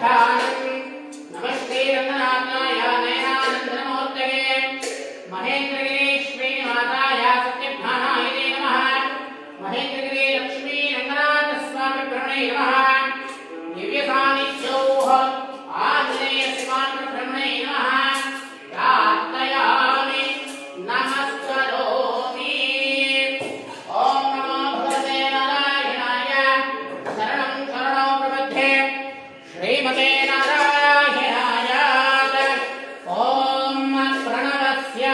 नमस्ते रंगनाथाय नयनानंदनमूर्तये महेन्द्रगिरि श्रीनिवासाय सत्यज्ञानाय नमः महेन्द्रगिरि लक्ष्मी रंगनाथ स्वामी ब्रह्मणे नमः दिव्य सानिध्योः आंजनेय स्वामी ब्रह्मणे नमः प्रार्थयामि नमस्करोमि ओम नमो भगवते नारायणाय शरणं शरणो प्रपद्ये श्रीमते नारायणाय ओम प्रणवस्य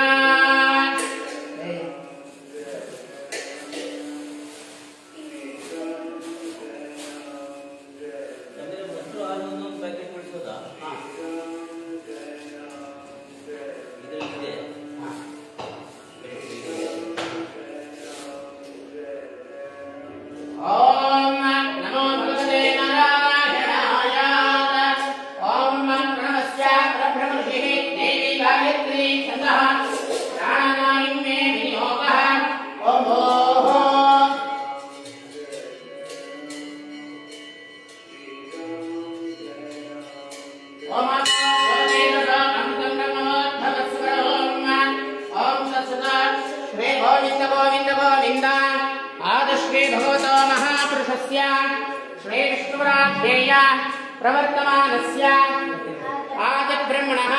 श्री विष्णुराध्याय प्रवर्तमानस्य आदि ब्रह्मणः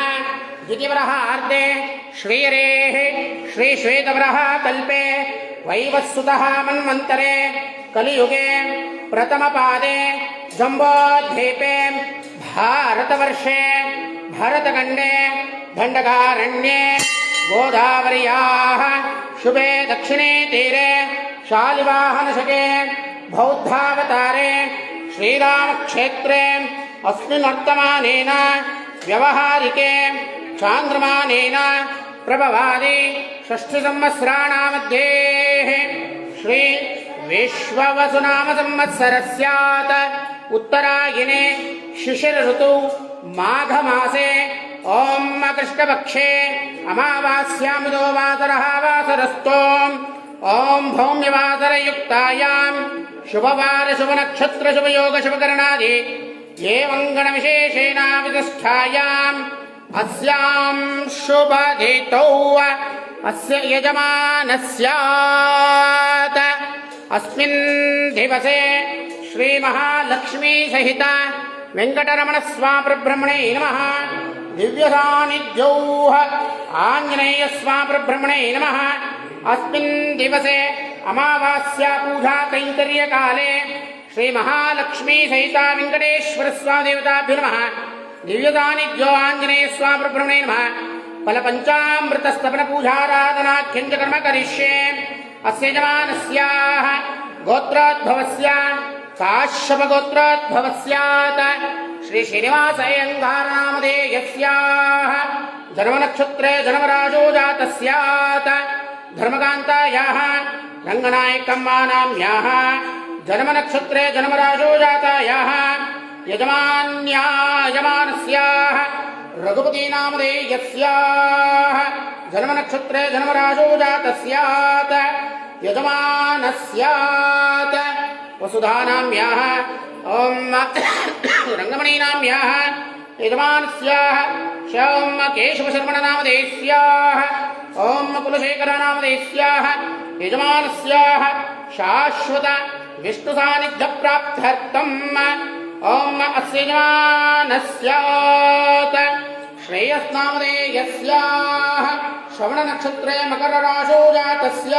द्वितीयवराहार्धे श्रीरेः श्री श्वेतवराह कल्पे वैवस्वतः मन्वन्तरे कलियुगे प्रथमपादे जम्बोद्वीपे भारतवर्षे भरतखण्डे दण्डकारण्ये गोदावर्याः शुभे दक्षिणे तीरे शालिवाहनशके बौद्धावतारे श्रीरामक्षेत्रे अस्मिन् वर्तमानेन व्यवहारिके चान्द्रमानेन प्रभवादि षष्ठसंवत्सराणामध्ये श्री विश्ववसुनाम संवत्सरस्यात् उत्तरायणे शिशिर ऋतौ माघमासे ओम कृष्णपक्षे अमावास्यां वासरः वासरस्तोम ओम भौम्यवासरयुक्तायां शुभवार शुभनक्षत्र शुभयोग शुभकरणादि एवं गणविशेषेण विधिष्ठायाम् अस्यां शुभतिथौ अस्य यजमानस्यात् अस्मिन् दिवसे श्री महालक्ष्मी सहित वेंकटरमण स्वामी ब्रह्मणे नमः दिव्य सानिध्योः आंजनेय स्वामी ब्रह्मणे नमः अस्मिन् दिवसे अमावास्या पूजा कैंकर्य काले श्री महालक्ष्मी सहित वेंकटेश्वर स्वामी देवताभ्यो नमः दिव्य सानिध्यो आंजनेय स्वामी ब्रह्मणे नमः फल पंचामृत स्तपन पूजाराधनाख्यं च कर्म करिष्ये अस्य यजमानस्याः गोत्रोद्भवस्य काश्यप गोत्रोद्भवस्यात् श्री श्रीनिवास अय्यंगार नामधेयस्याः जन्मनक्षत्रे जन्मराजो जातस्यात् धर्मकान्तायाः रङ्गनायकम्मानाम्याः जन्मनक्षत्रे जन्मराजो जातायाः यजमानस्याः रघुपति नामधेयस्याः जन्मनक्षत्रे जन्मराजो जातस्यात् यजमानस्यात् वसुधानाम्याः ओम रंगमणीनाम्याः यजमानस्याः ओम केशवशर्मणनामधेयस्याः ओम कुलशेखरनामधेयस्याः यजमानस्याः शाश्वत विष्णुसान्निध्यप्राप्त्यर्थम् ओम अस्य यजमानस्यात् श्रेयस्नामधेयस्याः श्रवणनक्षत्रे मकरराशौ जातस्य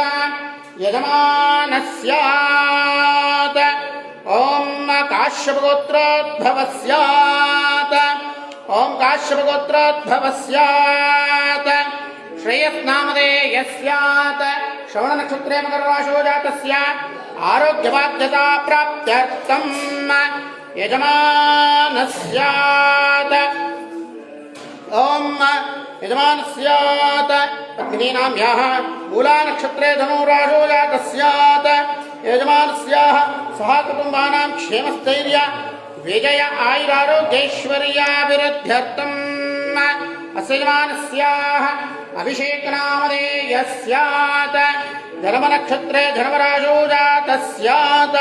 यजमानस्यात् ओम काश्यपगोत्रोद्भवस्यात् ओम काश्यपगोत्रोद्भवस्यात् श्रेयस्नामधेयस्यात् श्रवणनक्षत्रे मकरराशौ जातस्य आरोग्यबाध्यता प्राप्त्यर्थम् यजमानस्यात् ओम यजमानस्यात् पत्नीनाम्याः मूलानक्षत्रे धनुराशौ जातस्यात् यजमानस्याः सह कुटुम्बानां क्षेमस्थैर्य विजय आयुरारोग्यैश्वर्याभिवृद्ध्यर्थम् अस्य यजमानस्याः अभिषेकनामधेयस्यात् धर्मनक्षत्रे धर्मराजो जातस्यात्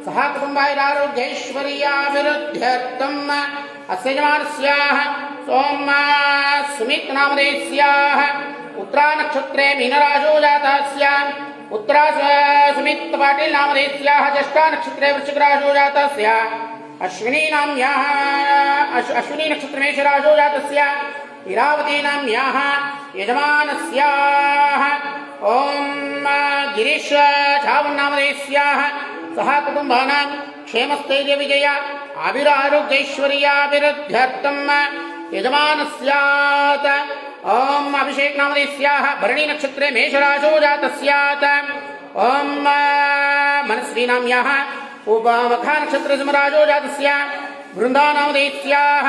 सह कुटुम्बैरारोग्यैश्वर्याभिवृद्ध्यर्थम् अस्य यजमानस्याः सोम सुमित नामधेयस्याः उत्तरा नक्षत्रे मीनराशौ जातस्य उत्तरा सुमित पाटिल नामधेयस्याः ज्येष्ठा नक्षत्रे वृश्चिक राशौ जातस्य अश्विनी नाम्याः अश्विनी नक्षत्रे मेष राशौ जातस्य इरावती नाम्याः यजमानस्याः ओम गिरीश छावन् नामधेयस्याः सह कुटुम्बानां क्षेमस्थैर्य विजय आयुरारोग्यैश्वर्याभिवृद्ध्यर्थम् यजमानस्यात् ओम अभिषेक नामधेयस्याः भरणी नक्षत्रे मेषराशौ जातस्यात् ओम मनस्वी नाम्याः उपमखा नक्षत्रे सिंहराशौ जातस्य वृंदा नामधेयस्याः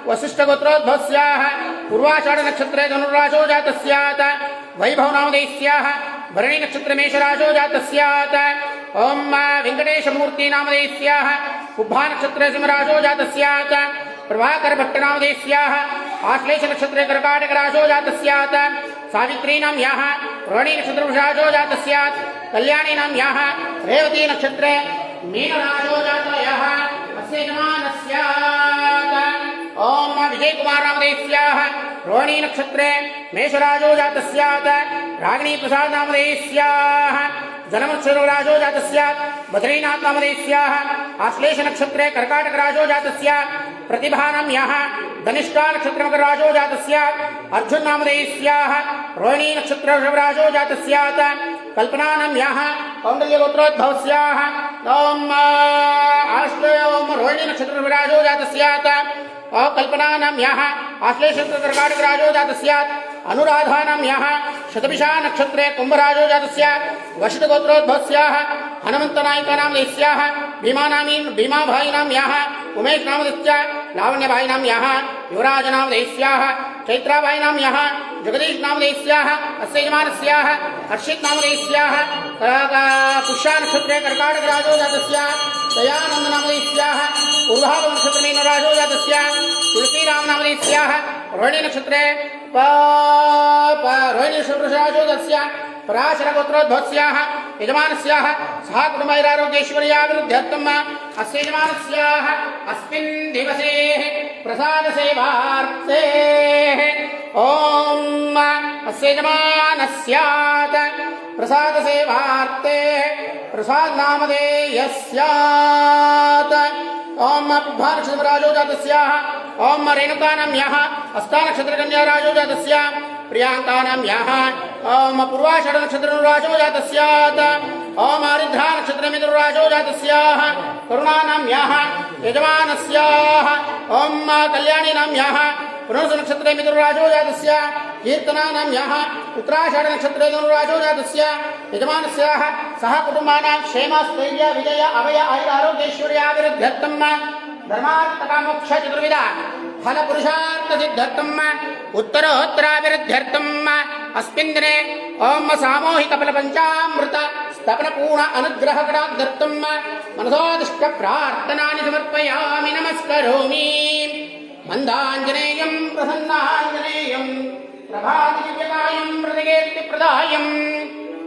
वसिष्ठगोत्रोद्भवस्याः पूर्वाषाढ़ नक्षत्रे धनुर्राशौ जातस्यात् वैभव नामधेयस्याः भरणी नक्षत्रे मेषराशौ जातस्यात् ओम वेंकटेशमूर्ति नामधेयस्याः कुब्भा नक्षत्रे सिंहराशौ जातस्यात् प्रभाकर भट्ट नामधेयस्याः आश्लेष नक्षत्रे कर्काटक राशौ जातस्यात् सावित्री नाम्याः रोहिणी नक्षत्रे वृषराशौ जातस्यात् कल्याणी नाम्याः रेवती नक्षत्रे मीन राशौ जातयः अस्य यजमानस्यात् ओम विजय कुमार नामधेयस्याः रोहिणी नक्षत्रे मेषराशौ जातस्यात् रागिणी प्रसाद नामधेयस्याः जन्मराशौ जातस्यात् बद्रीनाथ नामधेयस्याः आश्लेष नक्षत्रे कर्काटक राशौ जातस्यात् प्रतिभा नाम्याः धनिष्ठा नक्षत्रे मकर राशौ जातस्यात् अर्जुन नामधेयस्याः रोहिणी नक्षत्रे वृषभ राशौ जातस्यात् कल्पना नाम्याः कौंडल्य गोत्रोद्भवस्याः ओम आश्लेष ओम रोहिणी नक्षत्रे वृषभ राशौ जातस्यात् कल्पना नाम्याः आश्लेष कर्काटक राशौ जातस्यात् अनुराधा नाम्याः शतभिषा नक्षत्रे कुंभराशौ जातस्यात् वशिष्ठ गोत्रोद्भवस्याः हनुमंत नायिका नामधेयस्याः भीमाभाई नाम्याः उमेश नामधेयस्याः लावण्यभाई नाम्याः युवराज नामधेयस्याः चैत्राबाई नाम्याः जगदीश नामधेयस्याः अस्य यजमानस्याः हर्षित नामधेयस्याः पुष्या नक्षत्रे कर्काटक राशौ जातस्याः दयानंद नामधेयस्याः पूर्वाभाद्र नक्षत्रे मीनराशौ जातस्याः तुलसीराम नामधेयस्याः रोहिणी नक्षत्रे रोहिणी वृषराशौ जातस्याः पराशर गोत्रोद्भवस्याः यजमानस्याः सह कुटुम्बैरारोग्यैश्वर्याभिवृद्ध्यर्थम् अस्य यजमानस्याः अस्मिन् दिवसे प्रसाद सेवार्थे ओम अस्य यजमानस्यात् प्रसाद सेवार्थे प्रसाद नामधेयस्यात् ओम पुब्भा नक्षत्रे राशौ जातस्याः ओम रेणुका नाम्याः हस्ता नक्षत्रे कन्या राशौ जातस्याः प्रियांका नाम्याः ओम पूर्वाषाढ़ नक्षत्रे राशौ जातस्यात् ओम आरिद्रा नक्षत्रे मिथुनराशौ जातस्याः करुणा नाम्याः यजमानस्याः ओम कल्याणी नाम्याः पुनर्वसु नक्षत्रे मिथुनराशौ जातस्याः कीर्तना नाम्याः उत्तराषाढ़ नक्षत्रे धनुर्राशौ जातस्याः यजमानस्याः सह कुटुम्बानां क्षेमस्थैर्य विजय अभय आयुरारोग्यैश्वर्याभिवृद्ध्यर्थम् धर्मार्थकामोक्ष चतुर्विधा फल पुरुषार्थ सिद्ध्यर्थम् उत्तरोत्तराभिवृद्ध्यर्थम् अस्मिन् दिने ओम सामूहिक फल पंचामृत स्तपन पूर्ण अनुग्रह कटाक्षर्थम् मनसोदिष्ट प्रार्थनानि समर्पयामि नमस्करोमि मंदाञ्जनेयं प्रसन्नाञ्जनेयं प्रभादिव्यकायं हृदयेत्तिप्रदायं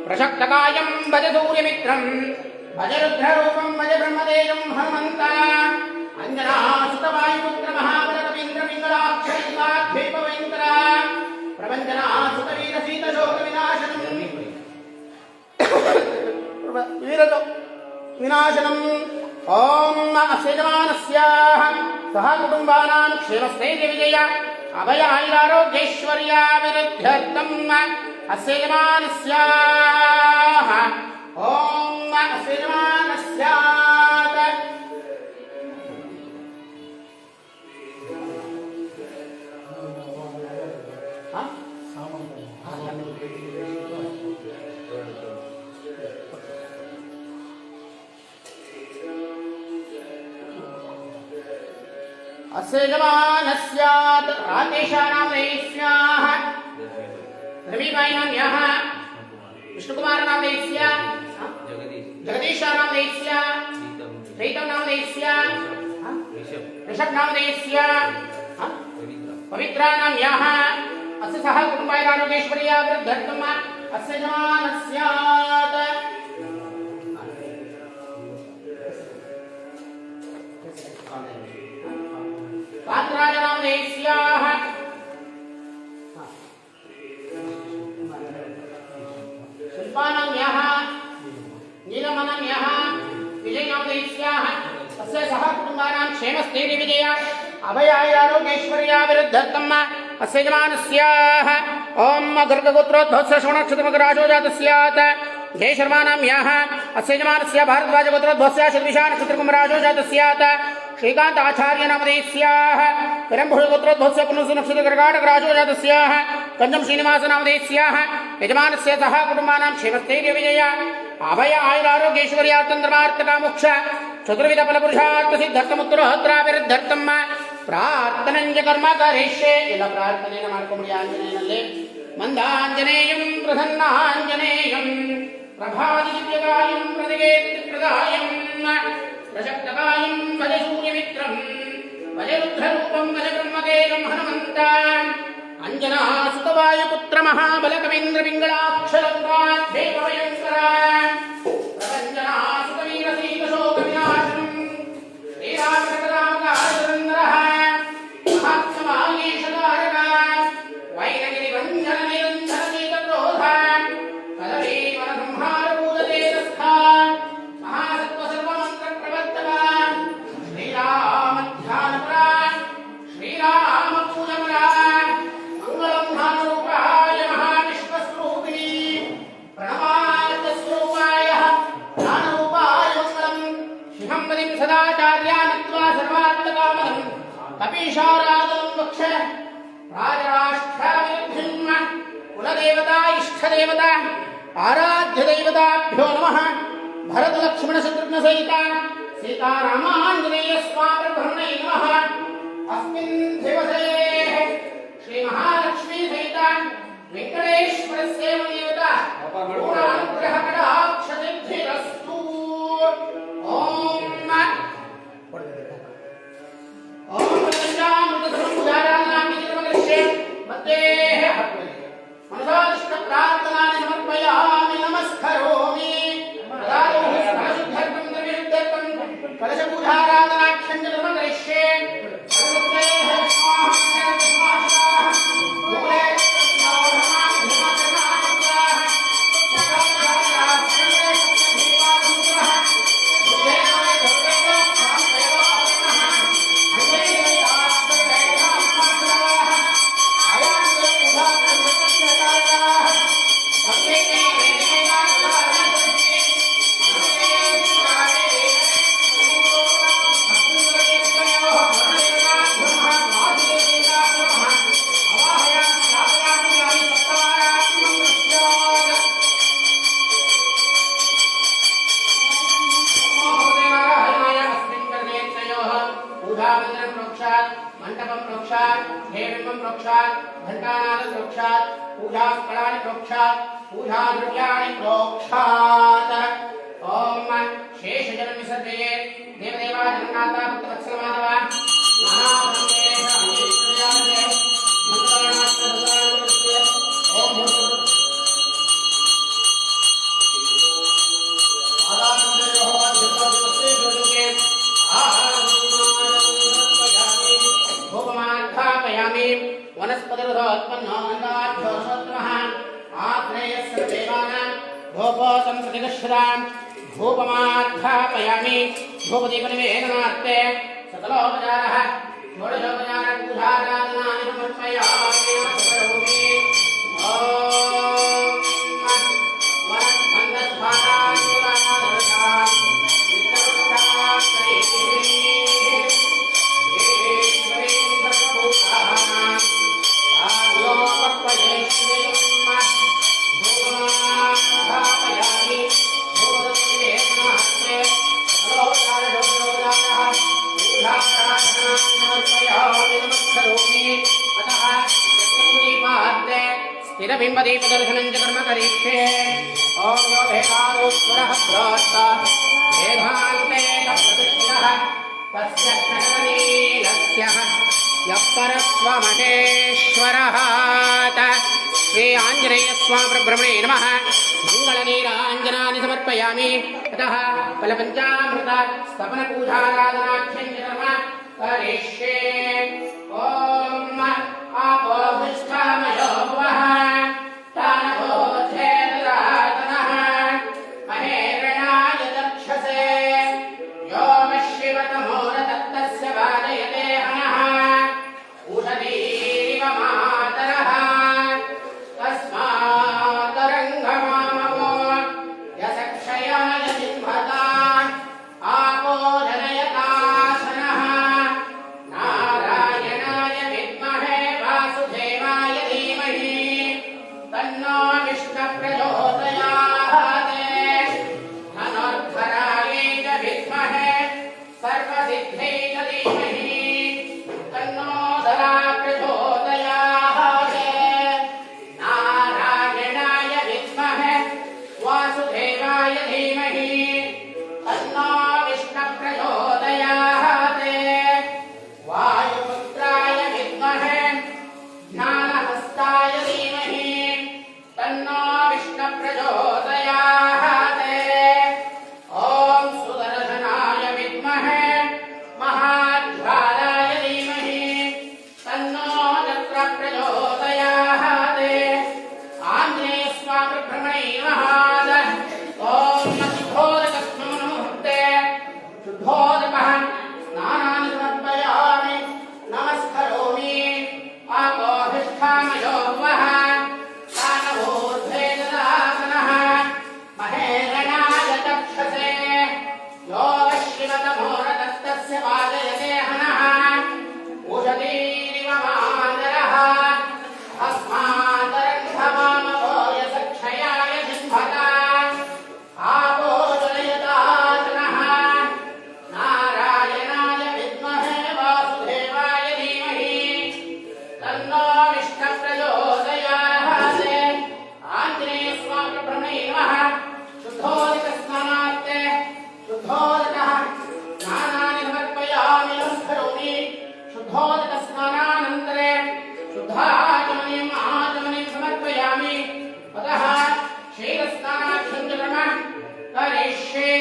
प्रशक्तकायं भज सूर्यमित्रं भज रुद्ररूपं भज ब्रह्मदेवं हनुमन्त अंजनासुतवायुपुत्र महाबलकवीन्द्र पिङ्गलाक्षैकाद्वैपवेन्द्र प्रपञ्चनासुतवीरसीतशोकविनाशनं विनाशनम् ओम अस्य यजमानस्याः सह कुटुम्बानां क्षेमस्थैर्य विजय अभय आयुरारोग्यैश्वर्याभिवृद्ध्यर्थम् अस्य यजमानस्याः ओम अस्य यजमानस्यात् अस्य यजमानस्यात् राकेशा नामधेयस्याः रविबाई नाम्याः विष्णुकुमार नामधेयस्याः जगदीशा नामधेयस्याः प्रीतम नामधेयस्याः ऋषभ नामधेयस्याः पवित्रा नाम्याः अस्य सह कुटुम्बैरारोग्यैश्वर्याभिवृद्ध्यर्थम् अस्य यजमानस्यात् पात्राजनामदेस्याः शिल्पानां यः नीलमनं यः विजयनामदेस्याः तस्य सह कुटुम्बानां क्षेमस्थैर्यविजया अभयायारोग्यैश्वर्याभिवृद्धर्थम् अस्य यजमानस्याः ॐ गर्गगोत्रोद्भवस्य श्रवणनक्षत्रमकराजो जातः स्यात् जय शर्मानां यः अस्य यजमानस्य भारद्वाजगोत्रोद्भवस्य शतभिषानक्षत्रकुमाराजो जातः स्यात् श्रीकांत आचार्य नामदेस्याः परमभुजगोत्रोद्भवस्य पुनर्सुनक्षत्रकर्काटकराजो जातस्याः कंजम श्रीनिवास नामदेस्याः यजमानस्य सह कुटुम्बानां क्षेमस्थैर्यविजया अभय आयुरारोग्यैश्वर्यार्थं धर्मार्थकामोक्ष चतुर्विध फलपुरुषार्थ सिद्धर्थमुत्तरोत्तराभिवृद्धर्थं प्रार्थनञ्च कर्म करिष्ये ಇಲ್ಲ ಪ್ರಾರ್ಥನೆನ ಮಾಡ್ಕೊಂಬಿಡಿ ಆಂಜನೇಯನಲ್ಲಿ ಮಂದಾಂಜನೇಯಂ ಪ್ರಸನ್ನಾಂಜನೇಯಂ ಪ್ರಭಾದಿವ್ಯಕಾಯಂ ಪ್ರದಿಗೇತ್ರಿಪ್ರದಾಯಂ ಪ್ರಶಕ್ತಕಾಯಂ ಭಜ ಸೂರ್ಯಮಿತ್ರಂ ಭಜ ರುದ್ರರೂಪಂ ಭಜ ಬ್ರಹ್ಮದೇವಂ ಹನುಮಂತ ಅಂಜನಾಸುತವಾಯುಪುತ್ರ ಮಹಾಬಲಕವೀಂದ್ರ ಪಿಂಗಳಾಕ್ಷರಂಗಾಧ್ವೇಪಭಯಂಕರ ಪ್ರಪಂಚನಾಸುತ ವೀರಸೀತಶೋಕ ವಿನಾಶಂ ಶ್ರೀರಾಮಕರಾಮಕಾರಧುರಂಧರಃ ಮಹಾತ್ಮಮಾಗೇಶಧಾರಕ ವೈರಗಿರಿ ವಂಜನ ನಿರಂಜನ ಚೇತಕ್ರೋಧ ಕಲವೀವರ ಸಂಹಾರ ಭೂತತೇಜಸ್ಥ ಮಹಾಸತ್ವ ಸರ್ವಮಂತ್ರ ಪ್ರವರ್ತಕ ಶ್ರೀರಾಮಧ್ಯಾನಪರ ಶ್ರೀರಾಮ ಪೂಜಪರ ಮಂಗಳಂ ಧಾಮರೂಪಾಯ ಮಹಾವಿಶ್ವಸ್ವರೂಪಿಣಿ ಪ್ರಣವಾರ್ಥ-ಸ್ವರೂಪಾಯ ಜ್ಞಾನರೂಪಾಯ ಮಂಗಳಂ ಶಿಹಂಬದಿಂ ಸದಾಚಾರ್ಯಾನಿತ್ವಾ ಸರ್ವಾರ್ಥಕಾಮದಂ ಕಪೀಶಾರಾಧಂ ವಕ್ಷ ರಾಜರಾಷ್ಟ್ರಾವಿರುದ್ಧಿಂ ಕುಲದೇವತಾ ಇಷ್ಟದೇವತಾ ಆರಾಧ್ಯದೈವತಾಭ್ಯೋ ನಮಃ ಭರತ ಲಕ್ಷ್ಮಣ ಶತ್ರುಘ್ನ ಸಹಿತ ಸೀತಾರಾಮಾಂಜನೇಯ ಸ್ವಾಮಿ ಬ್ರಹ್ಮಣೇ ನಮಃ ಅಸ್ಮಿನ್ ದಿವಸೇ ಶ್ರೀ ಮಹಾಲಕ್ಷ್ಮೀ ಸಹಿತ ವೆಂಕಟೇಶ್ವರ ಸೇವ ದೇವತಾ ಪೂರ್ಣಾನುಗ್ರಹ ಕಟಾಕ್ಷ ಸಿದ್ಧಿರಸ್ತು ಓಂ ಓಂ ಪಂಚಾಮೃತಸಂಪುಜಾರಾಧನಾಮಿತಿರ್ಮಗರ್ಷ್ಯ ಮಧ್ಯೆ ಮನಸಾದಿಷ್ಟ ಪ್ರಾರ್ಥನಾನಿ ಸಮರ್ಪಯಾಮಿ ನಮಸ್ಕರೋಮಿ ಪ್ರದಾದೋಃ ಸ್ನಾನಶುದ್ಧರ್ಕಂ ದ್ರವ್ಯಶುದ್ಧರ್ಕಂ ಕಲಶಪೂಜಾರಾಧನಾಖ್ಯಂ ಚ ಕರಿಷ್ಯೆ मंडपम प्रोक्षात हेबिंबम प्रोक्षात घंटानाद प्रोक्षात पूजास्कराणि प्रोक्षात पूजा द्रव्याणि प्रोक्षात ओम शेष जन विसर्जये देवदेवा जगन्नाथ पुत्रवत्सल माधव नानाब्रह्मे अमृतयामते मंगलानाथ भगवानस्य ओम आदानंदयो भगवते जोगे भोगमार्घापयामि वनस्पतिरुधोत्पन्नो गन्धाढ्योऽसोत्तमः आत्रेयस्य देवानां भोगोतं प्रतिगच्छतां भोगमार्घापयामि भोगदीपनिवेदनार्थे सकलोपचारः षोडशोपचारपूजाराधनानि समर्पयामि करोमि ॐ वनस्पन्दद्भारानुराधरतां स्थिरबिम्बदीपदर्शनं च कर्म करिष्ये ॐ यो भेदादोस्वरः प्रोक्ता वेदान्ते तत्प्रतिष्ठितः तस्य क्षणनीलस्य यः परस्वमहेश्वरः श्री आंजनेय स्वामी परब्रह्मणे नमः मंगलनीरांजनानि समर्पयामि अतः फलपंचामृत स्तपन पूजाराधनाख्यं कर्म करिष्ये ओम आपोहिष्ठामयो भवः तानभोधेदरातनः महेरणाय दक्षसे योमशिवतमो तत्तस्य वाजयते हनः उषधीरिव मातरः तस्मादरङ्गमामवो यसक्षयाय जिह्वता आपो जनयतासनः नारायणाय विद्महे वासुदेवाय धीमहि तन्नो विष्णुप्रचोदयात् धनुर्धराय च विद्महे सर्वसिद्ध्यै च धीमहि तन्नो धरा प्रचोदयात् नारायणाय विद्महे वासुदेवाय धीमहि तन्नो विष्णुप्रचोदयात् वायुपुत्राय विद्महे ज्ञानहस्ताय धीमहि तन्नो विष्णुप्रचोदयात् ॐ सुदर्शनाय विद्महे महाज्वालाय धीमहि तन्नो तत्र प्रचोदयात् आञ्जनेयस्वामी ब्रह्मणे नमः ॐ शुद्धोदकस्ममुहूर्ते शुद्धोदकः स्नानानि समर्पयामि नमस्करोमि आपोहिष्ठामयो भवः तानभूर्धेदरातनः महेरणाय चक्षसे योगशिवतमो रतस्तस्य वाजयते हनः उषधीरिव मातरः अस्मादरङ्घमामवो यसक्षयाय जिह्वता आपो जनयतासनः नारायणाय विद्महे वासुदेवाय धीमहि तन्नो विष्णुप्रचोदयात् आञ्जनेयस्वामी ब्रह्मणे नमः शुद्धोदकस्नानार्थे शुद्धोदकः स्नानानि समर्पयामि नमस्करोमि शुद्धोदकस्नानानन्तरे शुद्धाचमनीम् आचमनीं समर्पयामि अतः क्षीरस्नानाख्यं च कर्म करिष्ये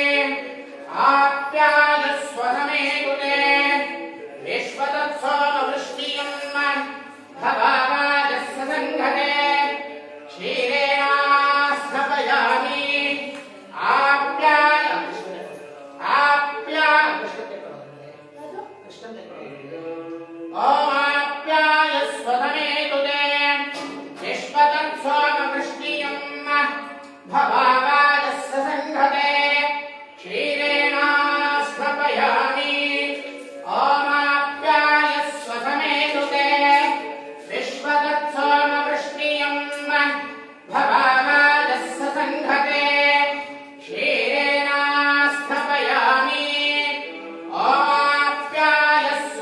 आप्यायस्वसमे कृते विश्वतत्सोमवृष्टियं भवावाजस्य सङ्घते क्षीरेणास्नपयामि आप्यायस्वसमे कृते विश्वतत्सोमवृष्टियं भवावाजस्य सङ्घते क्षीरेणास्नपयामि ओमाप्यायस्वसमे कृते विश्वतत्सोमवृष्टियं भवावाजस्य सङ्घते क्षीरेणास्नपयामि ओमाप्यायस्वसमे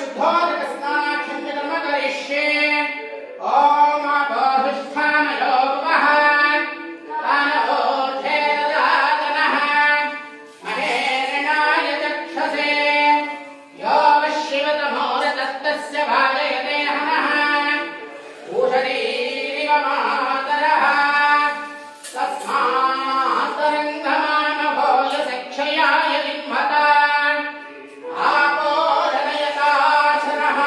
शुद्धोदकस्नानाख्यं च कर्म करिष्ये ॐ अपोधिष्ठानयो भवः तानवोर्धेर्दातनः महेरणाय चक्षसे यो वशिवतमोरतस्तस्य भाजयते हनः ऊषधीरिव मातरः तस्मात्तरङ्गमानभोजसक्षयाय विद्मता आपोषणयताशनः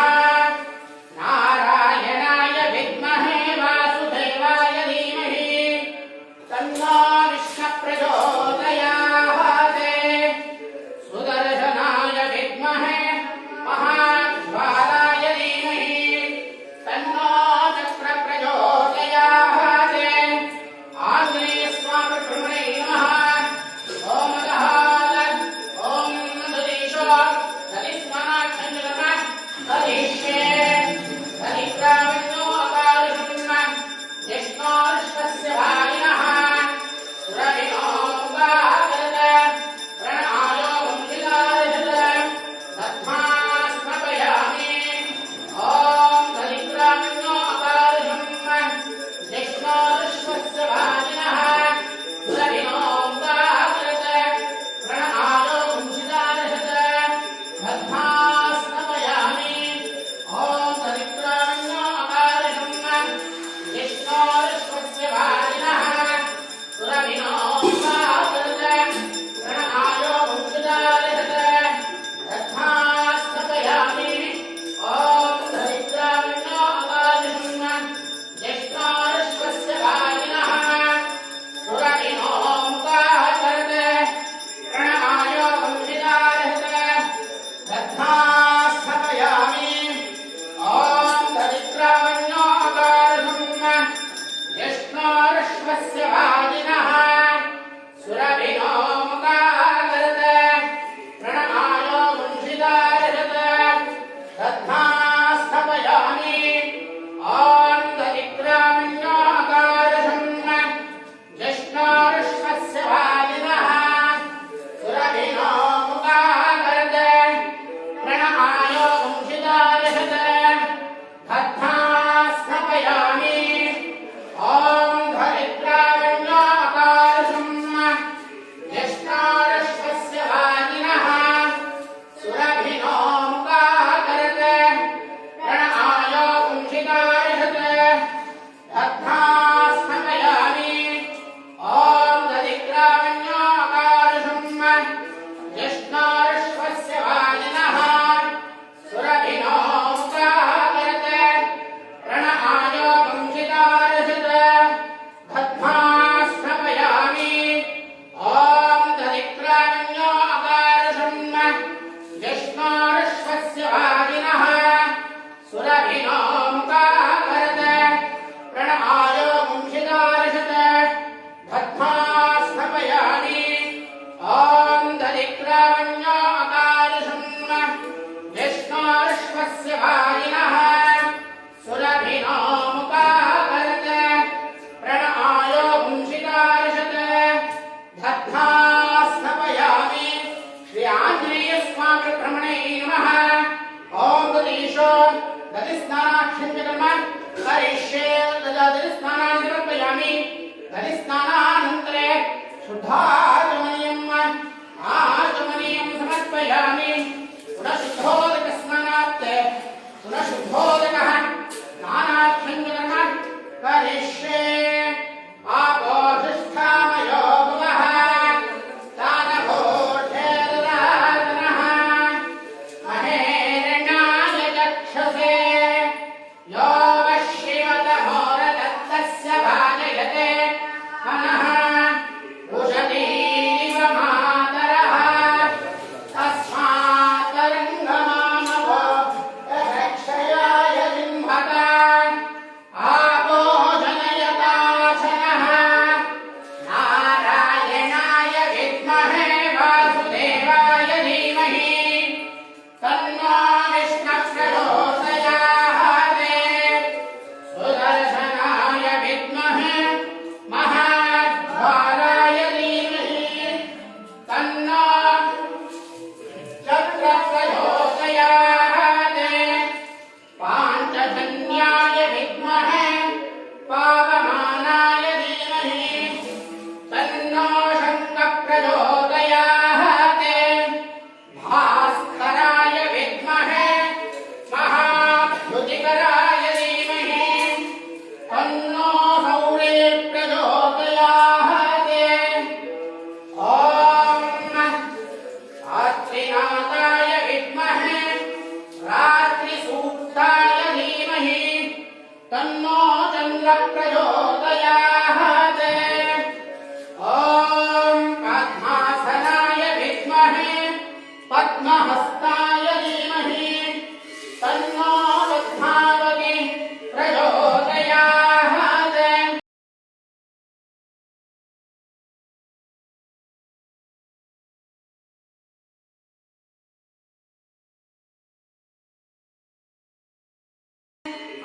नारायणाय विद्महे वासुदेवाय धीमहि तन्नो विष्णुप्रचोदयात् सुदर्शनाय विद्महे महाज्वालाय धीमहि तन्नो चक्रप्रचोदयात् आञ्जनेयस्वामिब्रह्मणे नमः ॐ अगहाल ॐ नन्दीशो दलिस्मनाख्यं च कर्म करिष्ये दलिग्रामण्यो अकालिशं ज्येष्ठोर्ष्वस्य भागिनः सुरभिनो मुगागरत प्रणमायो वंशिदारशत तद्मा स्मपयामि ॐ दलिग्रामण्यो अकालिशं ज्येष्ठोर्ष्वस्य भागिनः सुरभिनो मुगागरत प्रणमायो वंशिदारशत तद्मा स्मपयामि ॐ दलिग्रामण्यो अकालिशं ज्येष्ठोर्ष्वस्य भागिनः सुरभिनो मुगागरत प्रणमायो वंशिदारशत तद्मा स्मपयामि ॐ दलिग्रामण्यो अकालिशं ज्येष्ठोर्ष्वस्य भागिनः सुरभिनो मुगागरत प्रणमायो वंशिदारशत तद्मा स्मपयामि ॐ दलिग्रामण्यो अकालिशं ज्येष्ठोर्ष्वस्य भागिनः सुरभिनो मुगागरत प्रणमायो वंशिदारशत तद्मा स्मपयामि ॐ दलिग्रामण्यो अकालिशं ज्येष्ठोर्ष्वस्य भागिनः सुरभिनो मुगागरत प्रणमायो वंशिदारशत तद्मा स्मपयामि ॐ दलिग्रामण्यो अकालिशं ज्येष्ठोर्ष्वस्य भागिनः सुरभिनो मुगागरत प्रणमायो वंशिदारशत तद्मा स्मपयामि ॐ दलिग्रामण्यो अकालिशं ज्येष्ठोर्ष्वस्य भागिनः सुरभिनो मुगागरत प्रणमायो वंशिदारशत तद्मा स्मपयामि ॐ दलिग्रामण्यो अकालिशं ज्येष्ठोर्ष्वस्य भागिनः सुरभिनो मुगागरत प्रणमायो वंशिदारशत तद्मा स्मपयामि ॐ दलिग्रामण्यो अकालिशं ज्येष्ठोर्ष्वस्य भागिनः सुरभिनो मुगागरत प्रणमायो वंशिदारशत तद्मा स्मपयामि श्री आञ्जनेयस्वामिब्रह्मणे नमः ॐ दलीशो दलिस्नानाख्यं च कर्म करिष्ये दलिस्नानानि समर्पयामि दलिस्नानानन्तरे शुद्धाचमनीयम् आचमनीयं समर्पयामि पुनः शुद्धोदकस्नानात् पुनः शुद्धोदकः स्नानाख्यं च कर्म करिष्ये आपोधिष्ठामयो भवः तानवोर्धेर्दातनः महेरणाय चक्षसे यो वशिवतमोरतस्तस्य भाजयते हनः उषधीरिव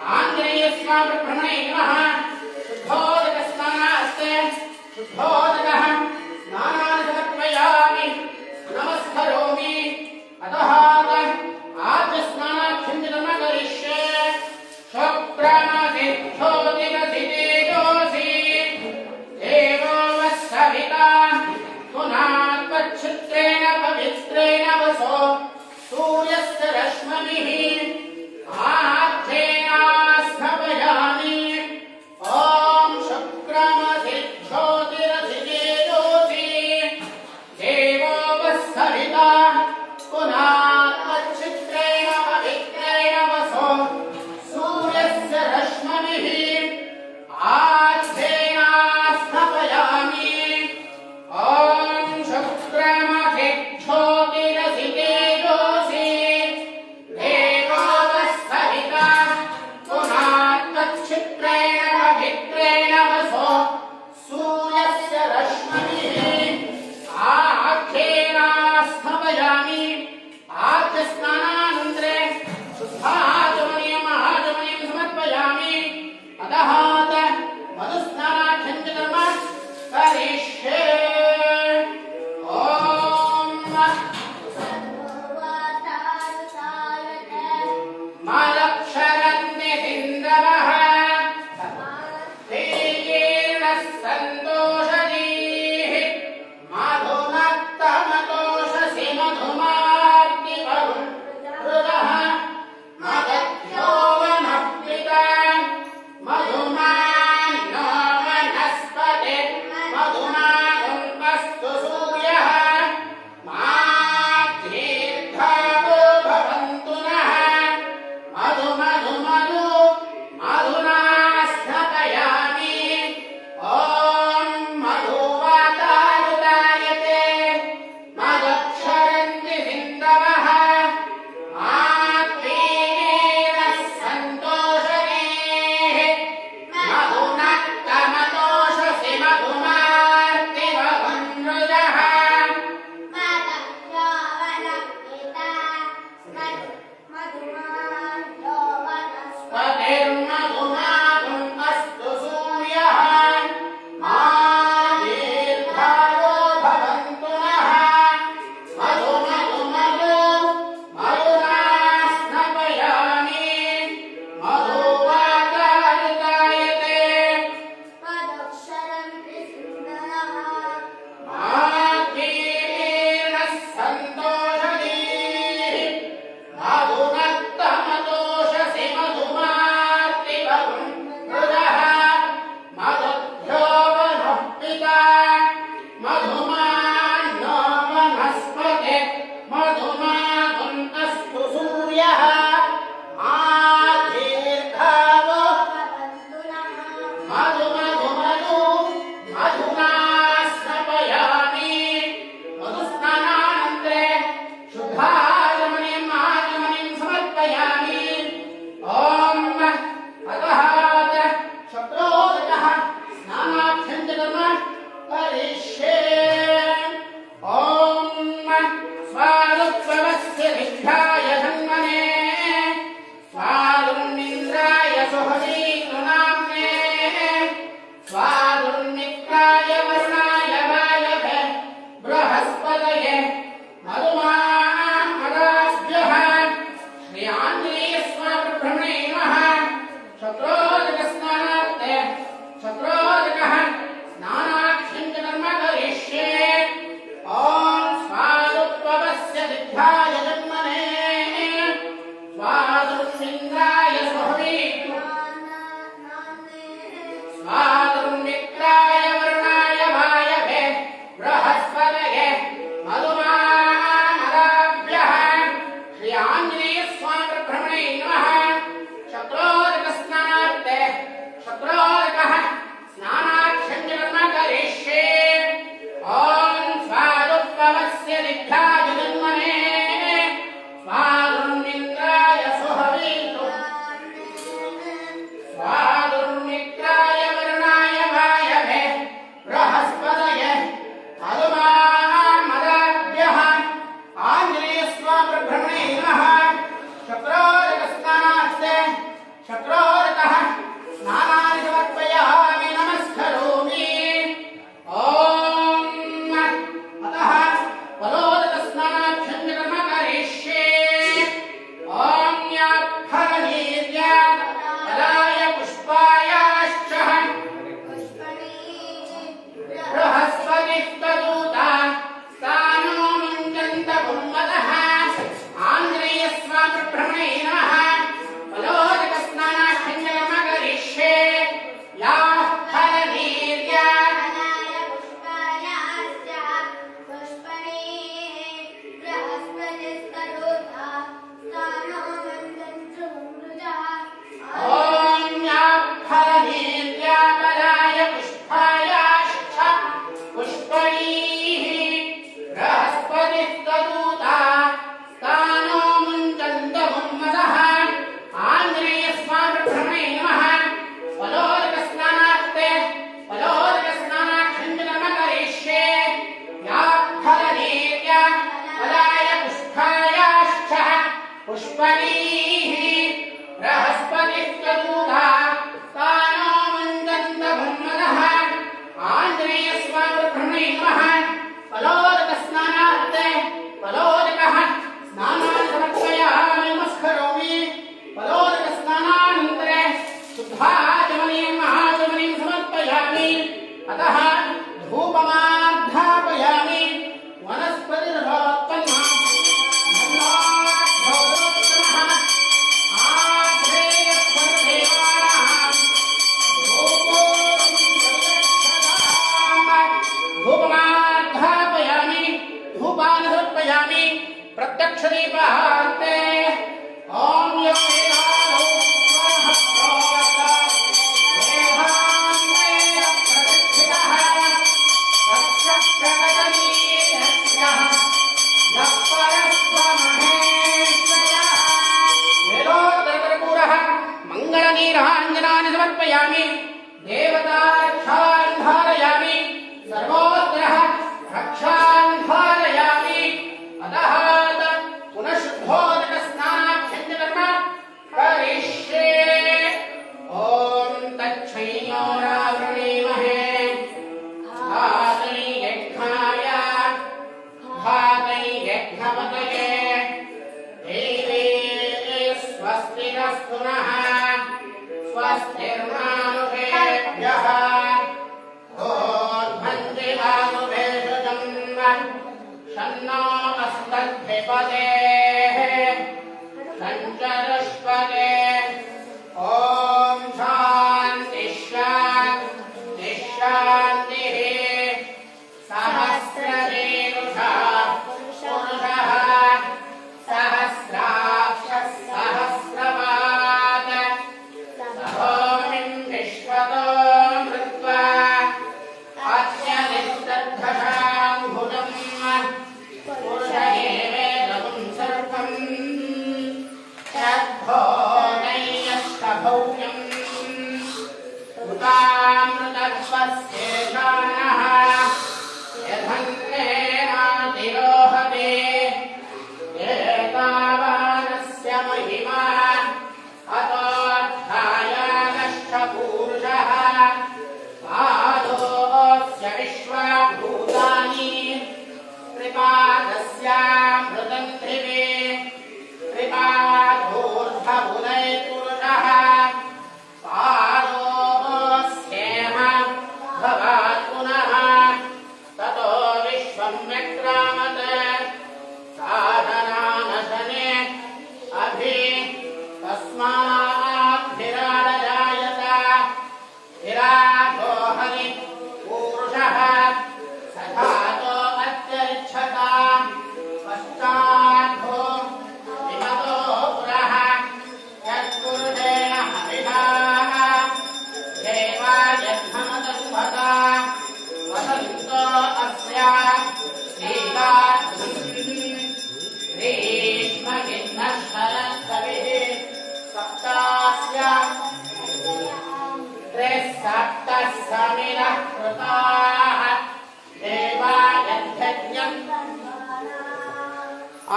आञ्जनेयस्वामी ब्रह्मणे नमः शुद्धोदकस्नानास्ते शुद्धोदकः स्नानानि समर्पयामि नमस्करोमि अतः आद्यस्नानाख्यं च न करिष्ये शुक्रामासि ज्योतिरसितेजोऽसि देवो वः सविता पुनात्मच्छित्रेण पवित्रेण वसो सूर्यस्य रश्मिभिः आध्येनास्थापयामि ॐ शुक्रमसि ज्योतिरसितेजोऽसि देवो वः सविता पुनात्मच्छित्रेण पवित्रेण वसो सूर्यस्य रश्मिभिः आध्येनास्थापयामि ॐ शुक्रमसि ज्योतिरसितेजोऽसि देवो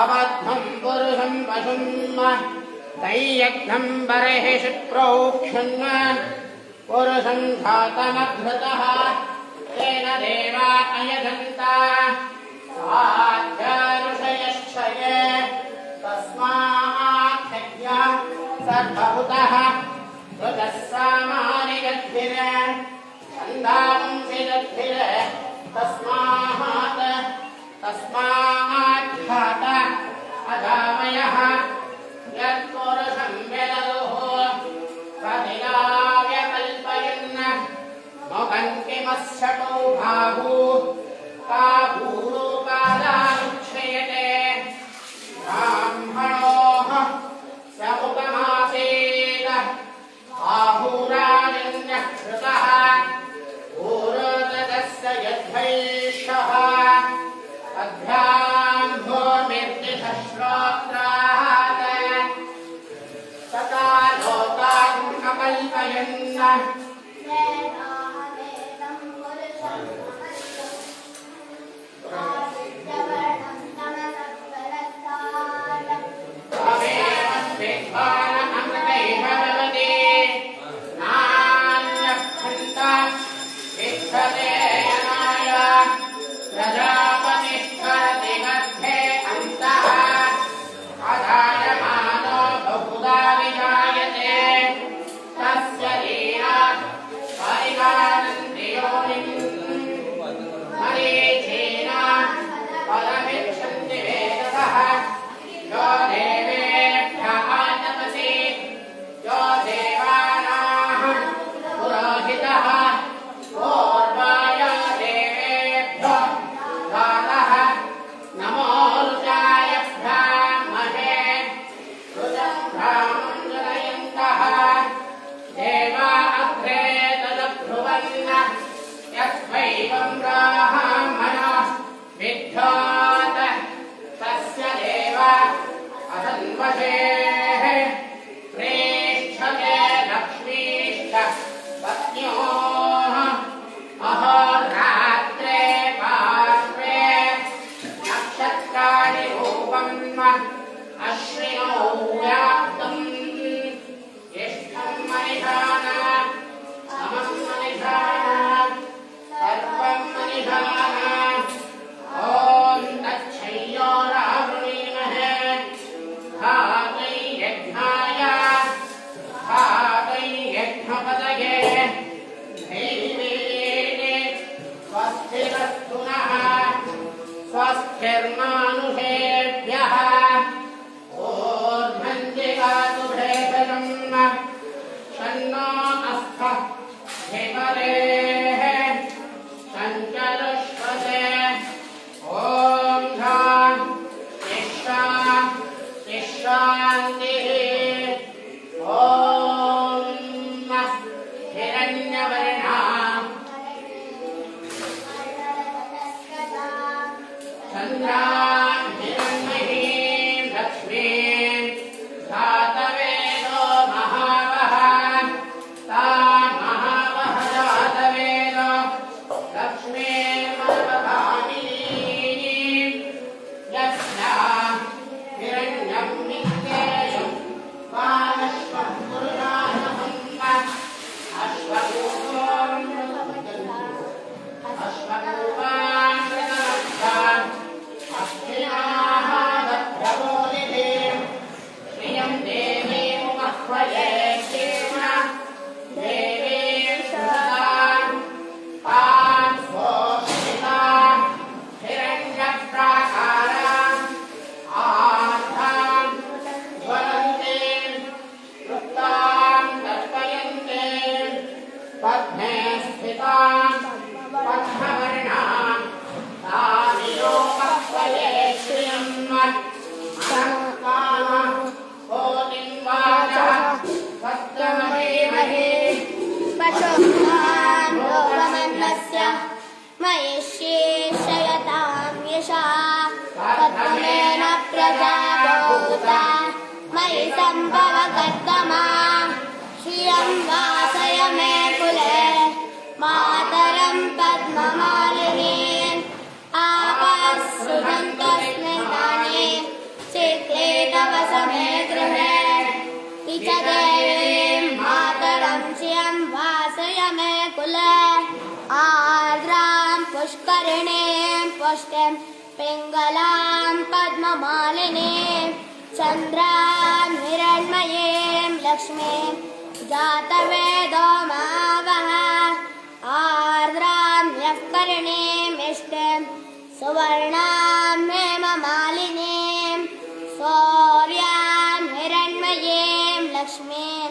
अबद्धं पुरुषं पशुं तैयज्ञं बर्हिषि प्रोक्षन् पुरुषं घातमभृतः तेन देवा अयजन्ता स्वाध्याऋषयश्चये तस्माच्छ्य सर्वभूतः ऋतः सामानि गद्भिर छन्दांसि गद्भिर तस्मात् अगामयः यत्पुरुषं विदुः प्रतिलाव्यकल्पयन् मुखं किमस्यटो बाहू काभूरूपादानुच्छ्रियते ब्राह्मणोः स मुखमासीत् आहूराजन्यः कृतः ऊरोदस्य यद्वैषः अभ्याम्भूमिर्दिशश्रोत्रात् तथा लोकान् अकल्पयन् तमेव प्रेष्ठते लक्ष्मीश्च पत्न्योः अहोरात्रे पार्श्वे नक्षत्राणि रूपम् अश्विनौ व्याप्तम् ज्येष्ठं मनिषाणाम् समं मनिषाणाम् सर्वं मनिषाणाम् ॐ तच्छय्यो रावृणीमहे भागै यज्ञाय भागै यज्ञपतये धैर्येणे स्वस्तिरस्तु नः स्वस्तिर्मानुषेभ्यः ऊर्ध्वन्दिगातु भेषजम् शन्नो अस्तः धिपरेः सञ्चरुष्वसे ॐ शान्तिः ॐ हिरण्यवर्णा चन्द्रां हिरण्मयीं लक्ष्मीं जातवेदो महावः तां महावः जातवेदो लक्ष्मीर्मनवभामिनीं यस्या हिरण्यं नित्येषु वामश्वः पुरुषानहम् अश्वपूर्वामृतमक्षान् अश्विनाः दभ्रवोनिधिं श्रियं देवीमुपह्वये क्षेम देवीं सुतां तां स्वोषितां हिरण्यप्राकारां आर्धां ज्वलन्तीं तृप्तां तर्पयन्तीं पद्मे स्थितां पद्मवर्णां तामियोपह्वये श्रियं महत्कामः कोटिं वाचः सत्यमहीमहि पशुभ्यां लोकमन्नस्य महिषीर्षयतां यशा पद्मेन प्रजा बहुता मयि सम्भव कर्दमा श्रियं वासय मे कुले मातरं पद्ममालिनीम् आपःसुदन्तस्मिन्नानि चित्ते तव समे गृहे इच देवीं मातरं श्रियं वासय मे कुले आर्द्रां पुष्करिणीं पुष्टिं पिङ्गलां पद्ममालिनीं चन्द्रां हिरण्मयीं लक्ष्मीं जातवेदो महावः आर्द्रां ह्यःकरिणीं इष्टिं सुवर्णां हेममालिनीं शौर्यां हिरण्मयीं लक्ष्मीं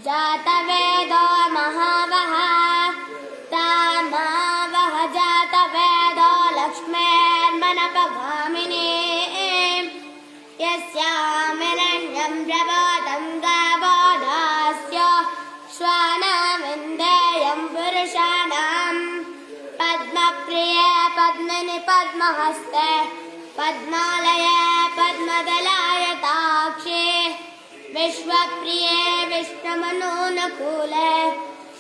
जातवेदो महावः तामावः जातवेदो लक्ष्मीर्मनपगामिनीं यस्यां हिरण्यं प्रभातं गावो दास्यो श्वानामिन्देयं पुरुषाणां पद्मप्रिये पद्मिनि पद्महस्ते पद्मालये पद्मदलायताक्षे विश्वप्रिये विष्णुमनोनुकूले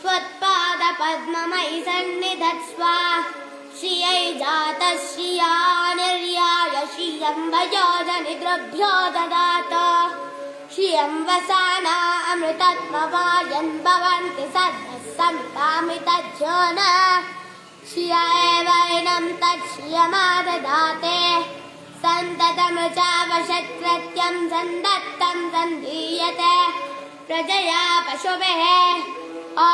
त्वत्पादपद्ममयि सन्निधत्स्व श्रियै जातः श्रिया निर्याय श्रियं वयोजनिद्रभ्यो ददात श्रियं वसाना अमृतत्मवायन् भवन्ति सद्यः समितामृतज्यो न श्रिया एवैनं तच्छ्रियमाददाते सन्ततमृचावशत्कृत्यं सन्दत्तं सन्दीयते प्रजया पशुभिः ॐ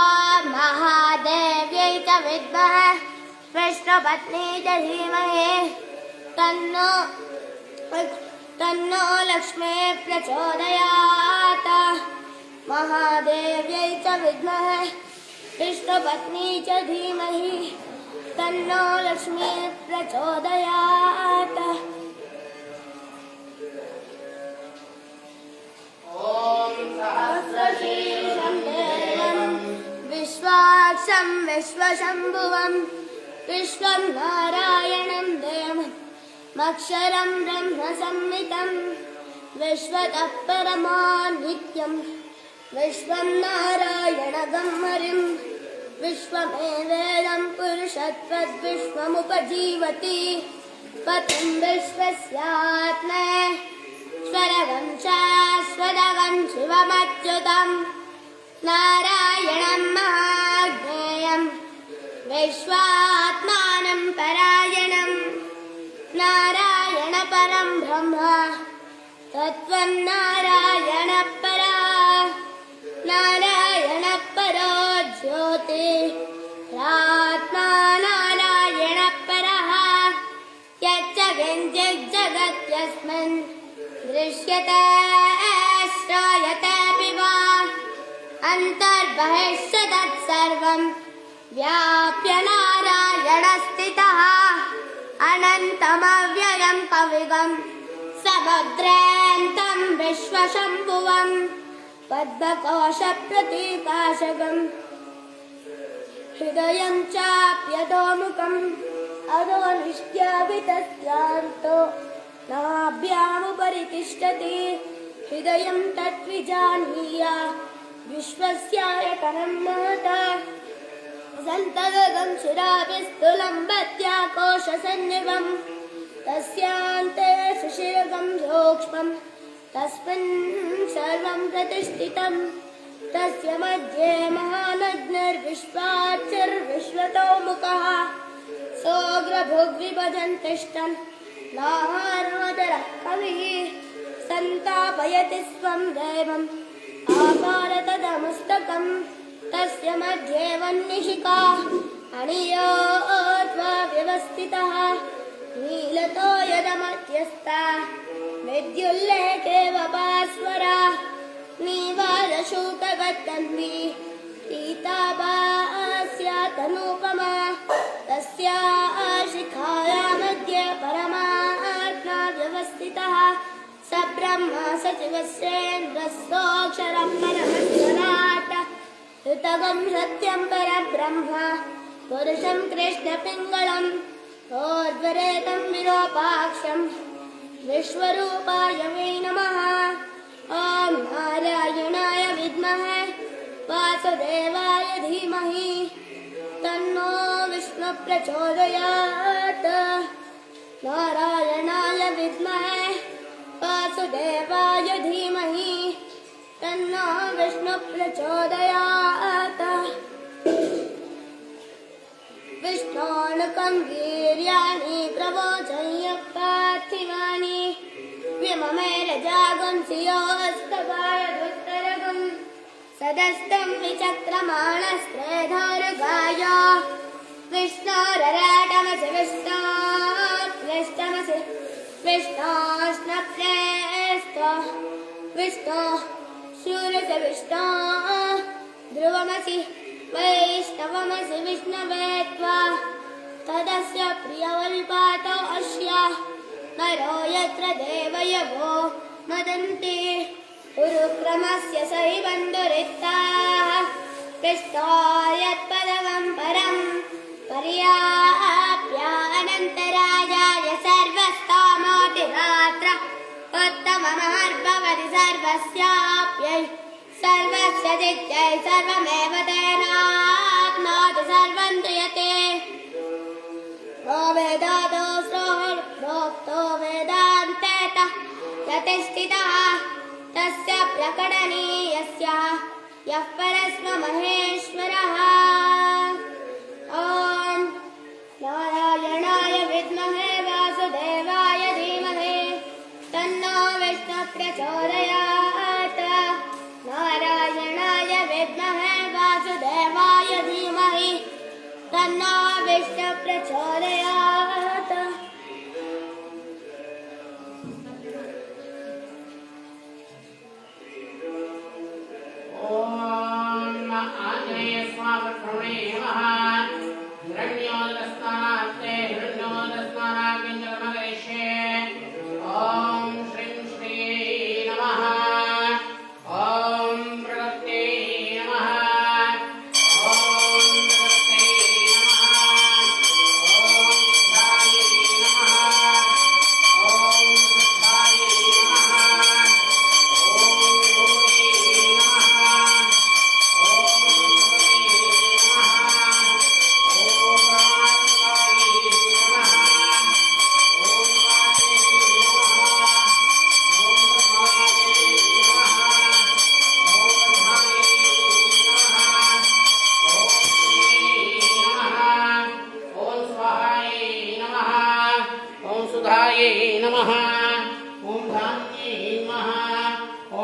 महादेव्यै च विद्महे विष्णुपत्नी च धीमहि तन्नो लक्ष्मी प्रचोदयात् महादेव्यै च विद्महे विष्णुपत्नी च धीमहि तन्नो लक्ष्मी प्रचोदयात् सहस्रशीर्षं देवं विश्वाक्षं विश्वशम्भुवं विश्वं नारायणं देवम् अक्षरं ब्रह्म संहितं विश्वतः परमा नित्यं विश्वं नारायणगं हरिं विश्वमेवेदं पुरुषत्वद्विश्वमुपजीवति पतिं विश्वस्यात्मेश्वरगं शाश्वतगं शिवमच्युतं नारायणं महाज्ञेयं विश्वात्मानं परायणं नारायण परं ब्रह्म तत्त्वं नारायण परा नारायण परो ज्योतिरात्मा नारायण परः यच्च किञ्चित् जगत्यस्मिन् दृश्यते श्रायतेऽपि वा अन्तर्बहिश्च तत्सर्वं व्याप्य नारायणस्थितः अनन्तमव्ययं कविगं समुद्रेऽन्तं विश्वशम्भुवं पद्मकोशप्रतीकाशकम् हृदयं चाप्यधोमुखम् अधोनिष्ट्याभितस्यान्तो नाभ्यामुपरि तिष्ठति हृदयं तद्विजानीय विश्वस्यायतनं महता सन्तगं शिराभिस्थूलं बद्ध्याकोशसन्निभं तस्यान्ते सुशिरगं सूक्ष्मं तस्मिन् सर्वं प्रतिष्ठितं तस्य मध्ये महानग्निर्विश्वाक्षरविश्वतोमुखः सोऽग्रभुग्विभजन् तिष्ठन् नाहारोदरः कविः सन्तापयति स्वं देवम् आकारतदमुस्तकं तस्य मध्ये वह्निशिखा अणियोत्वा व्यवस्थितः नीलतो यदमध्यस्था विद्युल्लेखे वपास्वरा नीवालशूकगतन्वी पीताभास्यातनूपमा तस्याः शिखाया मध्ये परमात्मा व्यवस्थितः स ब्रह्मा सचिवस्येन्द्रस्योऽक्षरं परमस्वराट् ऋतगं सत्यं परब्रह्म पुरुषं कृष्णपिङ्गळम् ऊर्ध्वरेतं विरूपाक्षं विश्वरूपाय वै नमः ॐ नारायणाय विद्महे वासुदेवाय धीमहि तन्नो विष्णु प्रचोदयात् नारायणाय विद्महे वासुदेवाय धीमहि तन्नो विष्णु प्रचोदयात् विष्णोऽनुकं वीर्याणि प्रवोचय्य पार्थिवानि व्यममेरजागुंसियोस्तवाय दुत्तरगुं सदस्तं विचक्रमाणस्त्रेधोरुगाय विष्णोरराटमसि विष्णोष्टमसि विष्णोष्णप्रेस्तो विष्णो शूरसि विष्णो ध्रुवमसि वैष्णवमसि विष्णवे त्वा तदस्य प्रियवल्पातो अस्य नरो यत्र देवयवो मदन्ति उरुक्रमस्य सहि बन्धुरित्ताः कृष्णोर्यत्पदवं परं पर्याप्यानन्तराजाय सर्वस्तोमोतिरात्र उत्तममहर्भवति सर्वस्याप्यै सर्वस्य जित्यै सर्वमेव तेनाप्नोति सर्वं क्रियते ओ वेदादो प्रोक्तो वेदान्तेतः प्रतिष्ठितः तस्य प्रकटनीयस्य यः परस्म महेश्वरः ॐ नारायणाय विद्महे वासुदेवाय धीमहि तन्नो विष्णुः प्रचोदयात् नारायणाय विद्महे वासुदेवाय धीमहि तन्नो विष्णुः प्रचोदयात् ॐ आञ्जनेय स्वामी नमः हिरण्योदस्नानात्ते हिरण्योदस्नानाकिञ्चनमगरिष्ये ॐ श्रीं श्री नमः ॐ प्रगत्यै नमः ॐ प्रगत्यै नमः ॐ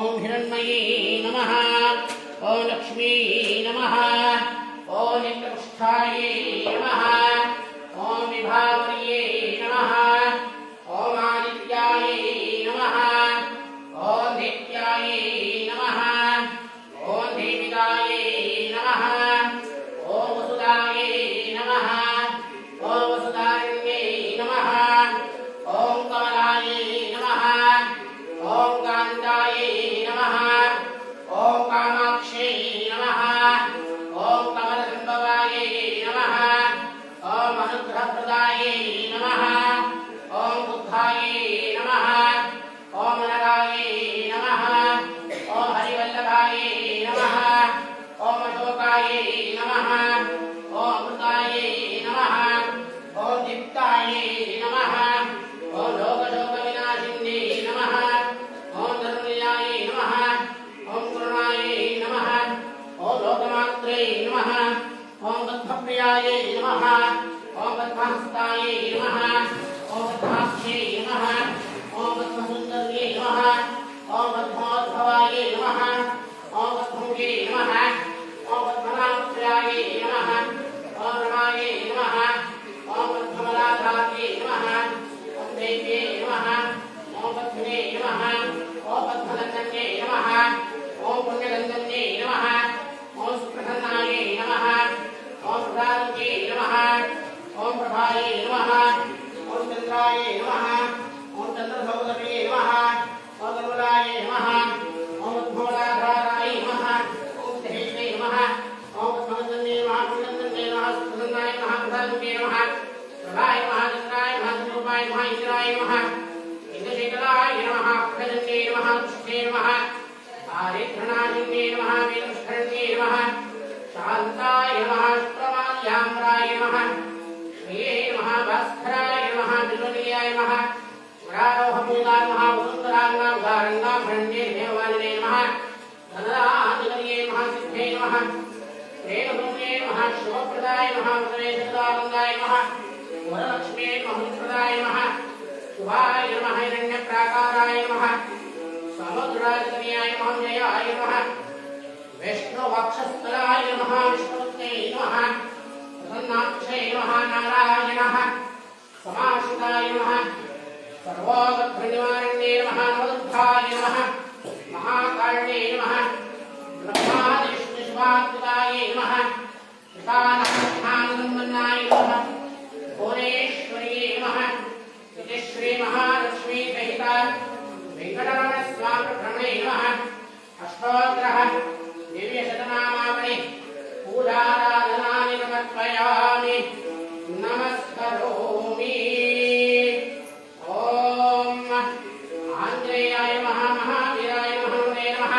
ओम हिरण्मयी नमः ओम लक्ष्मी नमः ओम नित्यपुष्ठायै नमः ओम विभावर्ये नमः ओम आदित्यायै नमः ओम नित्यायै नमः ओम देविकायै नमः ओम वसुदायै नमः ओम वसुदारण्यै नमः ओम कमलायै नमः ओम कान्तायै नमः ओम कामाक्ष्यै नमः ओम कमलसम्भवायै नमः ओम अनुग्रहप्रदायै नमः ओम बुद्धायै नमः ओम नरायै नमः ओम हरिवल्लभायै नमः ओम अशोकायै नमः ओम अमृतायै नमः ओम दीप्तायै नमः ओम लोकशोकविनाशिन्यै नमः ओम धर्मयायै नमः ओम करुणायै नमः ओम लोकमात्रै नमः ओम पद्मप्रियायै नमः ओम पद्महस्तायै नमः ओम पद्माक्ष्यै नमः ओम पद्मसुन्दर्यै नमः ओम पद्मोद्भवायै नमः ओम पद्ममुखे नमः ओम पद्मनाभप्रियायै नमः ओम रमायै नमः ओम पद्ममलाधार्यै नमः ओम देव्यै नमः ओम पद्मिने नमः ओम पद्मनन्दन्यै नमः ओम पुण्यनन्दन्यै नमः ओम सुप्रसन्नायै नमः ओम प्रदानन्यै नमः ओम प्रभायै नमः ओम चन्द्रायै नमः ओम चन्द्रसौदर्ये नमः ओम निर्मलायै नमः ओम उद्भवलाधारायै नमः ओम देव्यै नमः ओम पद्मनन्दन्यै नमः पुण्यनन्दन्यै नमः सुप्रसन्नाय नमः प्रदानन्यै नमः प्रभाय नमः चन्द्राय नमः चन्द्रोपाय नमः इन्द्राय नमः इंद्रशेखराय नमः अक्षजन्ये नमः पुष्टे नमः आरिघ्रणाजिन्ये नमः वीरपुष्करण्ये नमः शान्ताय नमः शुक्रमाल्याम्राय नमः श्रिये नमः भास्कराय नमः बिल्वनिलयाय नमः वरारोहपूताय नमः वसुन्धराङ्गाङ्गारङ्गाभरण्ये देववानिने नमः धनदाधिपतये नमः सिद्धे नमः प्रेमभूम्ये नमः शिवप्रदाय नमः वसुदेवदानन्दाय नमः वरलक्ष्म्ये नमः मुनिप्रदाय नमः शुभाय नमः हिरण्यप्राकाराय नमः समुद्राजतनयाय नमः जयाय नमः विष्णुवक्षस्थलाय नमः विष्णुपत्न्यै नमः प्रसन्नाक्षै नमः नारायणः समाश्रिताय नमः सर्वोपद्रनिवारण्ये नमः नवदुःखाय नमः महाकारुण्ये नमः ब्रह्मादिविष्णुशिवात्मकाय नमः श्रीकानन्दसम्पन्नाय नमः भुवनेश्वर्ये नमः इति श्रीमहालक्ष्मी सहिता वेङ्कटरमणस्वामिभ्रमणे नमः अष्टोत्तरः दिव्यशतनामावळि पूजाराधनानि समर्पयामि नमस्करोमि ॐ आञ्जनेयाय नमः महावीराय नमः नमो नमः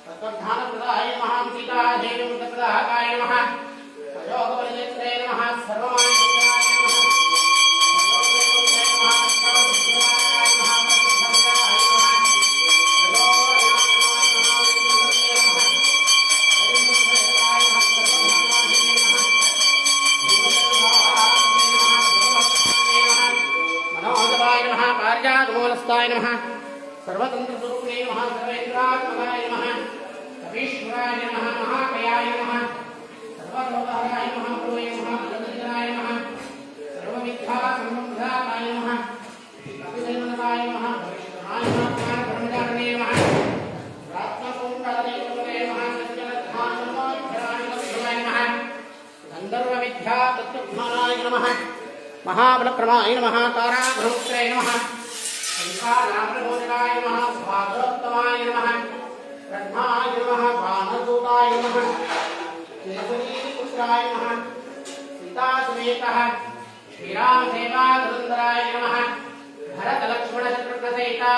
तत्त्वज्ञानप्रदाय नमः सीतादेवीमुक्तप्रदायकाय नमः अयोगबलिनेत्रे नमः सर्वमाय नमः सर्वतन्त्रस्वरूपिणे नमः सर्वेन्द्रात्मकाय नमः कपीश्वराय नमः महाकयाय नमः सर्वलोकहराय नमः गुरुवे नमः जगदीश्वराय नमः सर्वविद्यासम्बन्धाय नमः कपिसन्नताय नमः भविष्यवाय नमः ज्ञानब्रह्मचारिणे नमः प्रात्मकुण्डलदेवते नमः सज्जनध्यानमोक्षराय नमः गन्धर्वविद्यातत्त्वज्ञानाय नमः महाबलप्रमाय नमः ताराभ्रमुत्रे नमः शङ्कारामभोजनाय नमः स्वागरोत्तमाय नमः ब्रह्माय नमः वामदूताय नमः केसरीपुत्राय नमः सीतासमेतः श्रीरामसेवाधुरन्धराय नमः भरतलक्ष्मणशत्रुघ्नसहिता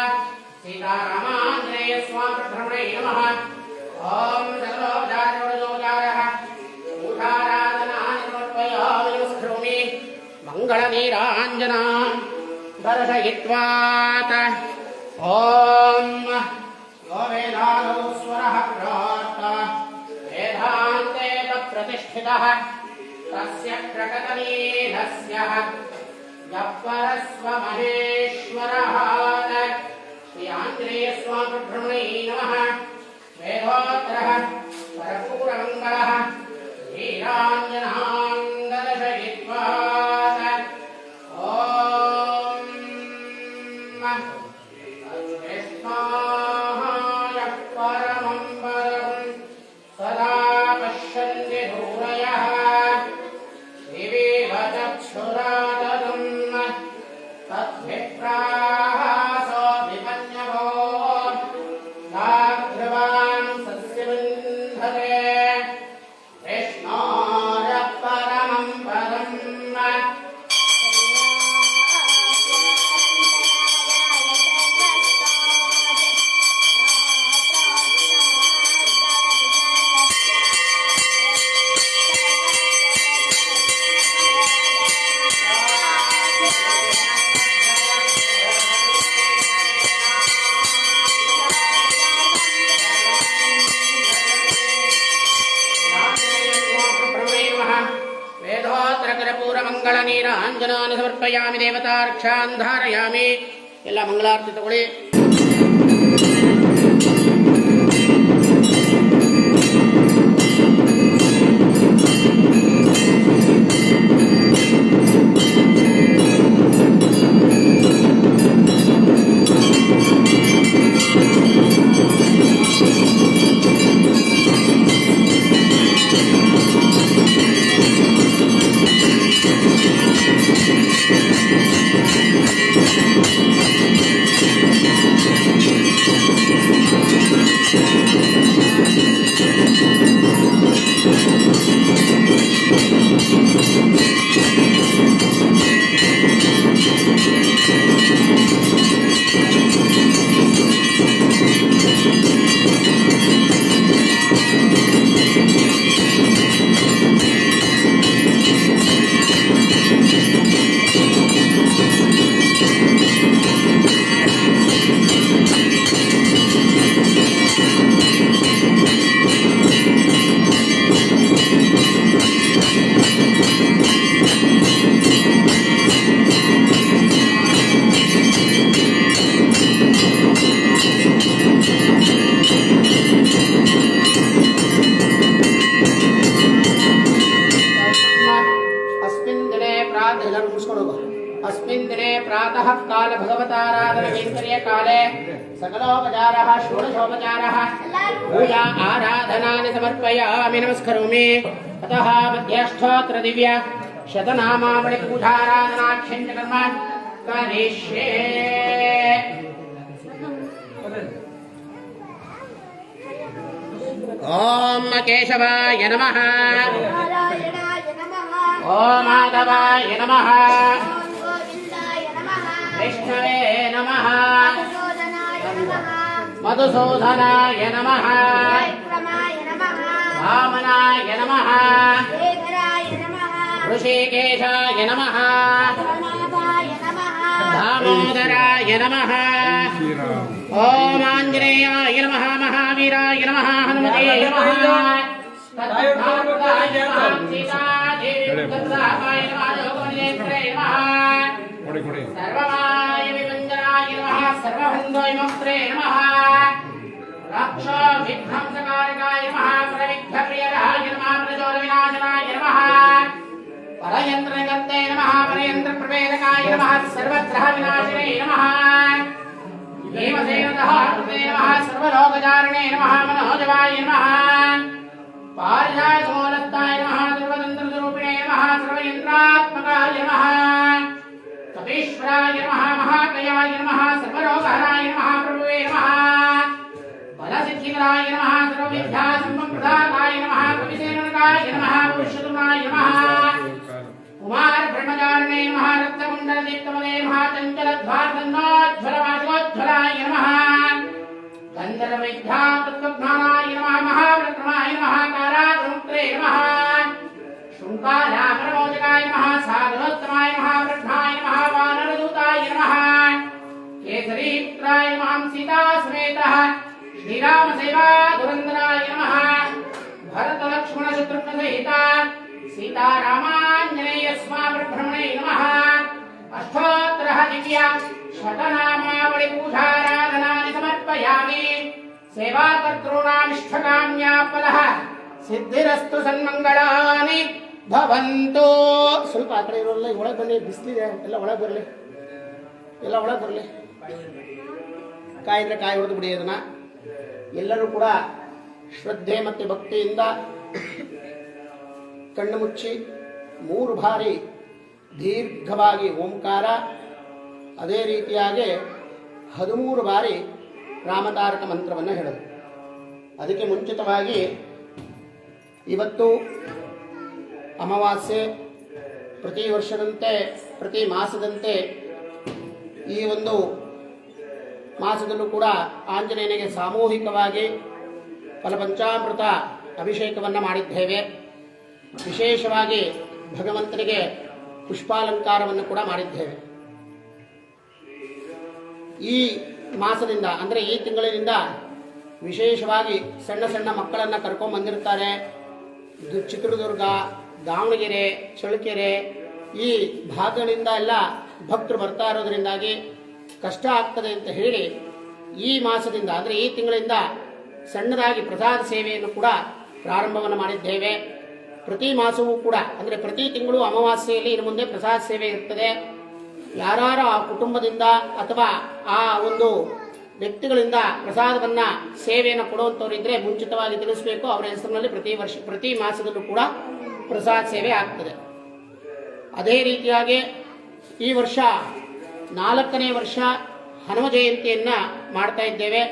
सीतारामाञ्जनेयस्वामिभ्रमणे नमः ॐ सर्वोपचारयोगोपचारः पूजाराधनानि समर्पयामि नमस्करोमि मङ्गलनीराञ्जनाम् दर्शयित्वात् ॐ यो वेदादौ स्वरः प्रोक्त वेदान्ते तत्प्रतिष्ठितः तस्य प्रकटनीधस्य यः परस्वमहेश्वरः श्री आञ्जनेयस्वामिभ्रमणे नमः परमं पदं सदा पश्यन्ति धूरयः दिवीव चक्षुराददम् तद्भिप्रासो विपन्यवो नाग्रवान् सस्यविन्धते कृष्णोर परमं पदम् ಮಂಗಳನೀರಾಂಜನಾನಿ ಸಮರ್ಪಯಾಮಿ ದೇವತಾರ್ಕ್ಷಾನ್ ಧಾರಯಾಮಿ. ಎಲ್ಲ ಮಂಗಳಾರತಿ ತಗೊಳ್ಳಿ. अस्मिन् दिने प्रातः काल भगवताराधनकैङ्कर्य काले सकलोपचारः षोडशोपचारः पूजा आराधनानि समर्पयामि नमस्करोमि. अतः मध्यस्थोत्र दिव्य शतनामावळि पूजाराधनाख्यञ्च कर्म करिष्ये. ॐ केशवाय नमः. ॐ माधवाय नमः. विष्णवे नमः. मधुसूदनाय नमः. वामनाय नमः. ऋषिकेशाय नमः. दामोदराय नमः. ॐ आञ्जनेयाय नमः. महावीराय नमः. हनुमते नमः. सर्वमाय विभञ्जनाय नमः. सर्वबन्धोन्मुक्त्रे नमः. रक्षो विध्वंसकारकाय नमः. परविघ्नप्रियराय नमः. प्रचोदविनाशनाय नमः. परयन्त्रनिकर्ते नमः. परयन्त्रप्रभेदकाय नमः. सर्वग्रहविनाशिने नमः. भीमसेनतः कृते नमः. सर्वलोकचारिणे नमः. मनोजवाय नमः. पारिजातमूलत्ताय नमः. सर्वतन्त्रस्वरूपिणे नमः. सर्वयन्त्रात्मकाय नमः. कपीश्वराय नमः. महाकयाय नमः. सर्वरोगहराय नमः. प्रभुवे नमः. बलसिद्धिकराय नमः. सर्वविद्यासम्प्रदाताय नमः. कविसेनकाय नमः. पुरुषोत्तमाय नमः. कुमार ब्रह्मचारिणे नमः. रक्तकुण्डलदीप्तमले नमः. चञ्चलध्वार्तन्नोज्ज्वलवासोज्ज्वलाय नमः. गन्धर्वविद्यातत्त्वज्ञानाय नमः. महाव्रतमाय नमः. काराग्रमुक्त्रे नमः. शृङ्गारापरमोचकाय नमः. साधनोत्तमाय नमः. ब्रह्माय नमः. वानरदूताय नमः. केसरीपुत्राय नमः. सीतासमेतः श्रीरामसेवा धुरन्धराय नमः. भरतलक्ष्मणशत्रुघ्नसहित सीतारामाञ्जनेयस्वामिभ्रमणे नमः. अष्टोत्तरः दिव्य शतनामावळि पूजाराधनानि समर्पयामि. सेवाकर्तॄणामिष्टकाम्या फलः ಸಿದ್ಧಿರಸ್ತು ಸನ್ಮಂಗಳಾನಿ ಭವಂತು. ಸ್ವಲ್ಪ ಆ ಕಡೆ ಇರೋಲ್ಲ, ಒಳಗೆ ಬನ್ನಿ, ಬಿಸಿಲಿದೆ, ಎಲ್ಲ ಒಳಗೆ ಬರಲಿ, ಎಲ್ಲ ಒಳಗೆ ಬರಲಿ. ಕಾಯಿದ್ರೆ ಕಾಯಿ ಹೊಡೆದು ಬಿಡಿ ಅದನ್ನ. ಎಲ್ಲರೂ ಕೂಡ ಶ್ರದ್ಧೆ ಮತ್ತು ಭಕ್ತಿಯಿಂದ ಕಣ್ಣು ಮುಚ್ಚಿ 3 ಬಾರಿ ದೀರ್ಘವಾಗಿ ಓಂಕಾರ, ಅದೇ ರೀತಿಯಾಗಿ 13 ಬಾರಿ ರಾಮತಾರಕ ಮಂತ್ರವನ್ನು ಹೇಳೋದು. ಅದಕ್ಕೆ ಮುಂಚಿತವಾಗಿ ಇವತ್ತು ಅಮಾವಾಸ್ಯೆ, ಪ್ರತಿ ವರ್ಷದಂತೆ ಪ್ರತಿ ಮಾಸದಂತೆ ಈ ಒಂದು ಮಾಸದಲ್ಲೂ ಕೂಡ ಆಂಜನೇಯನಿಗೆ ಸಾಮೂಹಿಕವಾಗಿ ಫಲಪಂಚಾಮೃತ ಅಭಿಷೇಕವನ್ನು ಮಾಡಿದ್ದೇವೆ. ವಿಶೇಷವಾಗಿ ಭಗವಂತನಿಗೆ ಪುಷ್ಪಾಲಂಕಾರವನ್ನು ಕೂಡ ಮಾಡಿದ್ದೇವೆ. ಈ ಮಾಸದಿಂದ ಅಂದರೆ ಈ ತಿಂಗಳಿನಿಂದ ವಿಶೇಷವಾಗಿ ಸಣ್ಣ ಸಣ್ಣ ಮಕ್ಕಳನ್ನು ಕರ್ಕೊಂಡ್ಬಂದಿರ್ತಾರೆ. ಚಿತ್ರದುರ್ಗ, ದಾವಣಗೆರೆ, ಚಳ್ಳಕೆರೆ ಈ ಭಾಗಗಳಿಂದ ಎಲ್ಲ ಭಕ್ತರು ಬರ್ತಾ ಇರೋದ್ರಿಂದಾಗಿ ಕಷ್ಟ ಆಗ್ತದೆ ಅಂತ ಹೇಳಿ ಈ ಮಾಸದಿಂದ ಅಂದರೆ ಈ ತಿಂಗಳಿಂದ ಸಣ್ಣದಾಗಿ ಪ್ರಸಾದ ಸೇವೆಯನ್ನು ಕೂಡ ಪ್ರಾರಂಭವನ್ನು ಮಾಡಿದ್ದೇವೆ. ಪ್ರತಿ ಮಾಸವೂ ಕೂಡ ಅಂದರೆ ಪ್ರತಿ ತಿಂಗಳು ಅಮಾವಾಸ್ಯೆಯಲ್ಲಿ ಇನ್ನು ಮುಂದೆ ಪ್ರಸಾದ ಸೇವೆ ಇರ್ತದೆ. ಯಾರು ಆ ಕುಟುಂಬದಿಂದ ಅಥವಾ ಆ ಒಂದು ವ್ಯಕ್ತಿಗಳಿಂದ ಪ್ರಸಾದವನ್ನು ಸೇವೆಯನ್ನು ಕೊಡುವಂಥವ್ರಿದ್ರೆ ಮುಂಚಿತವಾಗಿ ತಿಳಿಸಬೇಕು. ಅವರ ಹೆಸರಿನಲ್ಲಿ ಪ್ರತಿ ಮಾಸದಲ್ಲೂ ಕೂಡ ಪ್ರಸಾದ ಸೇವೆ ಆಗ್ತದೆ. ಅದೇ ರೀತಿಯಾಗಿ ಈ ವರ್ಷ 4ನೇ ವರ್ಷ ಹನುಮ ಜಯಂತಿಯನ್ನು ಮಾಡ್ತಾ ಇದ್ದೇವೆ.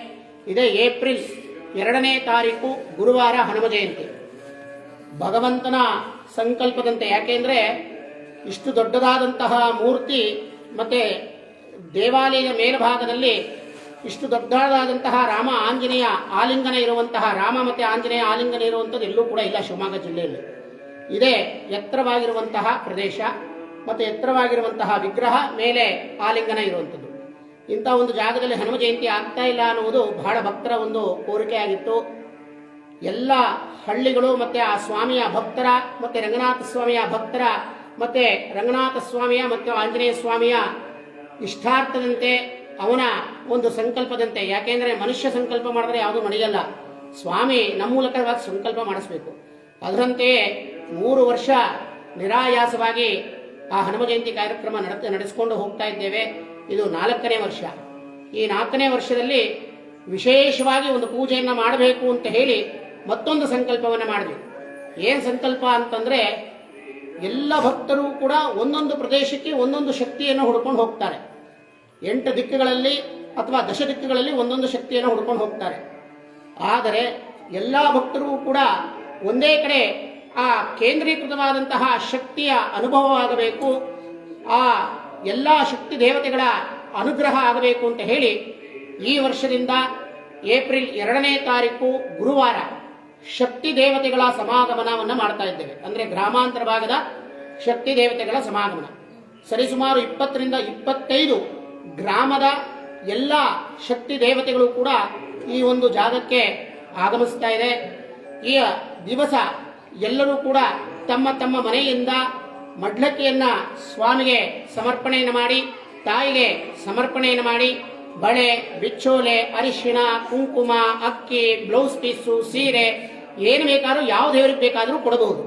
ಇದೇ ಏಪ್ರಿಲ್ 2ನೇ ತಾರೀಕು ಗುರುವಾರ ಹನುಮ ಜಯಂತಿ. ಭಗವಂತನ ಸಂಕಲ್ಪದಂತೆ, ಯಾಕೆಂದರೆ ಇಷ್ಟು ದೊಡ್ಡದಾದಂತಹ ಮೂರ್ತಿ ಮತ್ತು ದೇವಾಲಯದ ಮೇಲ್ಭಾಗದಲ್ಲಿ ಇಷ್ಟು ದೊಡ್ಡದಾದಂತಹ ರಾಮ ಆಂಜನೇಯ ಆಲಿಂಗನ ಇರುವಂತಹ ರಾಮ ಮತ್ತು ಆಂಜನೇಯ ಆಲಿಂಗನ ಇರುವಂಥದ್ದು ಎಲ್ಲೂ ಕೂಡ ಇಲ್ಲ ಶಿವಮೊಗ್ಗ ಜಿಲ್ಲೆಯಲ್ಲಿ. ಇದೇ ಎತ್ತರವಾಗಿರುವಂತಹ ಪ್ರದೇಶ ಮತ್ತು ಎತ್ತರವಾಗಿರುವಂತಹ ವಿಗ್ರಹ ಮೇಲೆ ಆಲಿಂಗನ ಇರುವಂಥದ್ದು. ಇಂಥ ಒಂದು ಜಾಗದಲ್ಲಿ ಹನುಮ ಜಯಂತಿ ಆಗ್ತಾ ಇಲ್ಲ ಅನ್ನುವುದು ಬಹಳ ಭಕ್ತರ ಒಂದು ಕೋರಿಕೆಯಾಗಿತ್ತು. ಎಲ್ಲ ಹಳ್ಳಿಗಳು ಮತ್ತು ಆ ಸ್ವಾಮಿಯ ಭಕ್ತರ ಮತ್ತು ರಂಗನಾಥ ಸ್ವಾಮಿಯ ಭಕ್ತರ ಮತ್ತು ರಂಗನಾಥ ಸ್ವಾಮಿಯ ಮತ್ತು ಆಂಜನೇಯ ಸ್ವಾಮಿಯ ಇಷ್ಟಾರ್ಥದಂತೆ, ಅವನ ಒಂದು ಸಂಕಲ್ಪದಂತೆ, ಯಾಕೆಂದರೆ ಮನುಷ್ಯ ಸಂಕಲ್ಪ ಮಾಡಿದ್ರೆ ಯಾವುದೂ ನಡೆಯಲ್ಲ, ಸ್ವಾಮಿ ನಮ್ಮ ಮೂಲಕವಾಗಿ ಸಂಕಲ್ಪ ಮಾಡಿಸ್ಬೇಕು. ಅದರಂತೆಯೇ 3 ವರ್ಷ ನಿರಾಯಾಸವಾಗಿ ಆ ಹನುಮ ಜಯಂತಿ ಕಾರ್ಯಕ್ರಮ ನಡೆಸಿಕೊಂಡು ಹೋಗ್ತಾ ಇದ್ದೇವೆ. ಇದು 4ನೇ ವರ್ಷ. ಈ 4ನೇ ವರ್ಷದಲ್ಲಿ ವಿಶೇಷವಾಗಿ ಒಂದು ಪೂಜೆಯನ್ನು ಮಾಡಬೇಕು ಅಂತ ಹೇಳಿ ಮತ್ತೊಂದು ಸಂಕಲ್ಪವನ್ನು ಮಾಡಿದ್ವಿ. ಏನು ಸಂಕಲ್ಪ ಅಂತಂದರೆ, ಎಲ್ಲ ಭಕ್ತರು ಕೂಡ ಒಂದೊಂದು ಪ್ರದೇಶಕ್ಕೆ ಒಂದೊಂದು ಶಕ್ತಿಯನ್ನು ಹುಡ್ಕೊಂಡು ಹೋಗ್ತಾರೆ. 8 ದಿಕ್ಕುಗಳಲ್ಲಿ ಅಥವಾ 10 ದಿಕ್ಕುಗಳಲ್ಲಿ ಒಂದೊಂದು ಶಕ್ತಿಯನ್ನು ಹುಡ್ಕೊಂಡು ಹೋಗ್ತಾರೆ. ಆದರೆ ಎಲ್ಲ ಭಕ್ತರು ಕೂಡ ಒಂದೇ ಕಡೆ ಆ ಕೇಂದ್ರೀಕೃತವಾದಂತಹ ಶಕ್ತಿಯ ಅನುಭವವಾಗಬೇಕು, ಆ ಎಲ್ಲ ಶಕ್ತಿ ದೇವತೆಗಳ ಅನುಗ್ರಹ ಆಗಬೇಕು ಅಂತ ಹೇಳಿ ಈ ವರ್ಷದಿಂದ ಏಪ್ರಿಲ್ 2ನೇ ತಾರೀಕು ಗುರುವಾರ ಶಕ್ತಿ ದೇವತೆಗಳ ಸಮಾಗಮನವನ್ನು ಮಾಡ್ತಾ ಇದ್ದೇವೆ. ಅಂದರೆ ಗ್ರಾಮಾಂತರ ಭಾಗದ ಶಕ್ತಿ ದೇವತೆಗಳ ಸಮಾಗಮನ. ಸರಿಸುಮಾರು 20 ರಿಂದ 25 ಗ್ರಾಮದ ಎಲ್ಲ ಶಕ್ತಿ ದೇವತೆಗಳು ಕೂಡ ಈ ಒಂದು ಜಾಗಕ್ಕೆ ಆಗಮಿಸ್ತಾ ಇದೆ. ಈ ದಿವಸ ಎಲ್ಲರೂ ಕೂಡ ತಮ್ಮ ತಮ್ಮ ಮನೆಯಿಂದ ಮಡ್ಲಕ್ಕಿಯನ್ನು ಸ್ವಾಮಿಗೆ ಸಮರ್ಪಣೆಯನ್ನು ಮಾಡಿ, ತಾಯಿಗೆ ಸಮರ್ಪಣೆಯನ್ನು ಮಾಡಿ, ಬಳೆ, ಬಿಚ್ಚೋಲೆ, ಅರಿಶಿಣ, ಕುಂಕುಮ, ಅಕ್ಕಿ, ಬ್ಲೌಸ್ ಪೀಸು, ಸೀರೆ ಏನು ಬೇಕಾದ್ರೂ ಯಾವ ದೇವರಿಗೆ ಬೇಕಾದರೂ ಕೊಡಬಹುದು.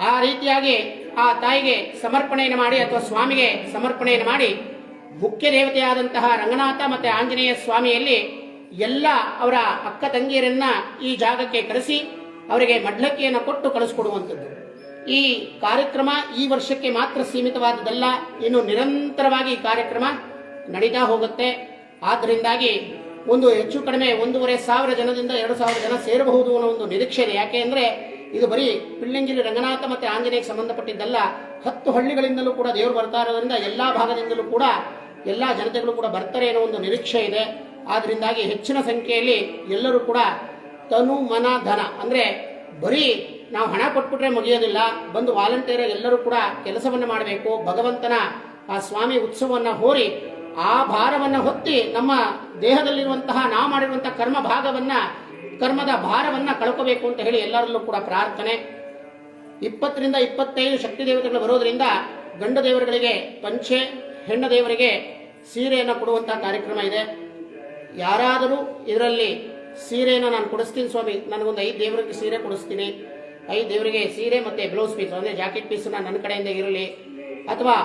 ಆ ರೀತಿಯಾಗಿ ಆ ತಾಯಿಗೆ ಸಮರ್ಪಣೆಯನ್ನು ಮಾಡಿ ಅಥವಾ ಸ್ವಾಮಿಗೆ ಸಮರ್ಪಣೆಯನ್ನು ಮಾಡಿ, ಮುಖ್ಯ ದೇವತೆಯಾದಂತಹ ರಂಗನಾಥ ಮತ್ತು ಆಂಜನೇಯ ಸ್ವಾಮಿಯಲ್ಲಿ ಎಲ್ಲ ಅವರ ಅಕ್ಕ ತಂಗಿಯರನ್ನ ಈ ಜಾಗಕ್ಕೆ ಕರೆಸಿ ಅವರಿಗೆ ಮಡ್ಲಕ್ಕಿಯನ್ನು ಕೊಟ್ಟು ಕಳಿಸ್ಕೊಡುವಂಥದ್ದು. ಈ ಕಾರ್ಯಕ್ರಮ ಈ ವರ್ಷಕ್ಕೆ ಮಾತ್ರ ಸೀಮಿತವಾದದ್ದಲ್ಲ, ಇನ್ನು ನಿರಂತರವಾಗಿ ಈ ಕಾರ್ಯಕ್ರಮ ನಡೀತಾ ಹೋಗುತ್ತೆ. ಆದ್ದರಿಂದಾಗಿ ಒಂದು ಹೆಚ್ಚು ಕಡಿಮೆ 1,500 ಜನದಿಂದ 2,000 ಜನ ಸೇರಬಹುದು ಅನ್ನೋ ಒಂದು ನಿರೀಕ್ಷೆ ಇದೆ. ಯಾಕೆ ಅಂದರೆ ಇದು ಬರೀ ಪಿಳ್ಳಂಗಿರಿ ರಂಗನಾಥ ಮತ್ತು ಆಂಜನೇಯಕ್ಕೆ ಸಂಬಂಧಪಟ್ಟಿದ್ದಲ್ಲ, 10 ಹಳ್ಳಿಗಳಿಂದಲೂ ಕೂಡ ದೇವರು ಬರ್ತಾ ಇರೋದ್ರಿಂದ ಎಲ್ಲ ಭಾಗದಿಂದಲೂ ಕೂಡ ಎಲ್ಲ ಜನತೆಗಳು ಕೂಡ ಬರ್ತಾರೆ ಅನ್ನೋ ಒಂದು ನಿರೀಕ್ಷೆ ಇದೆ. ಆದ್ದರಿಂದಾಗಿ ಹೆಚ್ಚಿನ ಸಂಖ್ಯೆಯಲ್ಲಿ ಎಲ್ಲರೂ ಕೂಡ ತನು ಮನ ಧನ ಅಂದರೆ ಬರೀ ನಾವು ಹಣ ಕೊಟ್ಬಿಟ್ರೆ ಮುಗಿಯೋದಿಲ್ಲ, ಬಂದು ವಾಲಂಟಿಯರ್ ಎಲ್ಲರೂ ಕೂಡ ಕೆಲಸವನ್ನು ಮಾಡಬೇಕು. ಭಗವಂತನ ಆ ಸ್ವಾಮಿ ಉತ್ಸವವನ್ನು ಹೋರಿ ಆ ಭಾರವನ್ನು ಹೊತ್ತಿ ನಮ್ಮ ದೇಹದಲ್ಲಿರುವಂತಹ ನಾವು ಮಾಡಿರುವಂತಹ ಕರ್ಮದ ಭಾರವನ್ನು ಕಳ್ಕೋಬೇಕು ಅಂತ ಹೇಳಿ ಎಲ್ಲರಲ್ಲೂ ಕೂಡ ಪ್ರಾರ್ಥನೆ. 20 ರಿಂದ 25 ಶಕ್ತಿ ದೇವತೆಗಳು ಬರೋದ್ರಿಂದ ಗಂಡು ದೇವರುಗಳಿಗೆ ಪಂಚೆ, ಹೆಣ್ಣು ದೇವರಿಗೆ ಸೀರೆಯನ್ನು ಕೊಡುವಂತಹ ಕಾರ್ಯಕ್ರಮ ಇದೆ. ಯಾರಾದರೂ ಇದರಲ್ಲಿ ಸೀರೆಯನ್ನು ನಾನು ಕೊಡಿಸ್ತೀನಿ ಸ್ವಾಮಿ, ನನಗೊಂದು 5 ದೇವರಿಗೆ ಸೀರೆ ಕೊಡಿಸ್ತೀನಿ, 5 ದೇವರಿಗೆ ಸೀರೆ ಮತ್ತು ಬ್ಲೌಸ್ ಪೀಸ್ ಅಂದರೆ ಜಾಕೆಟ್ ಪೀಸನ್ನ ನನ್ನ ಕಡೆಯಿಂದ ಇರಲಿ, ಅಥವಾ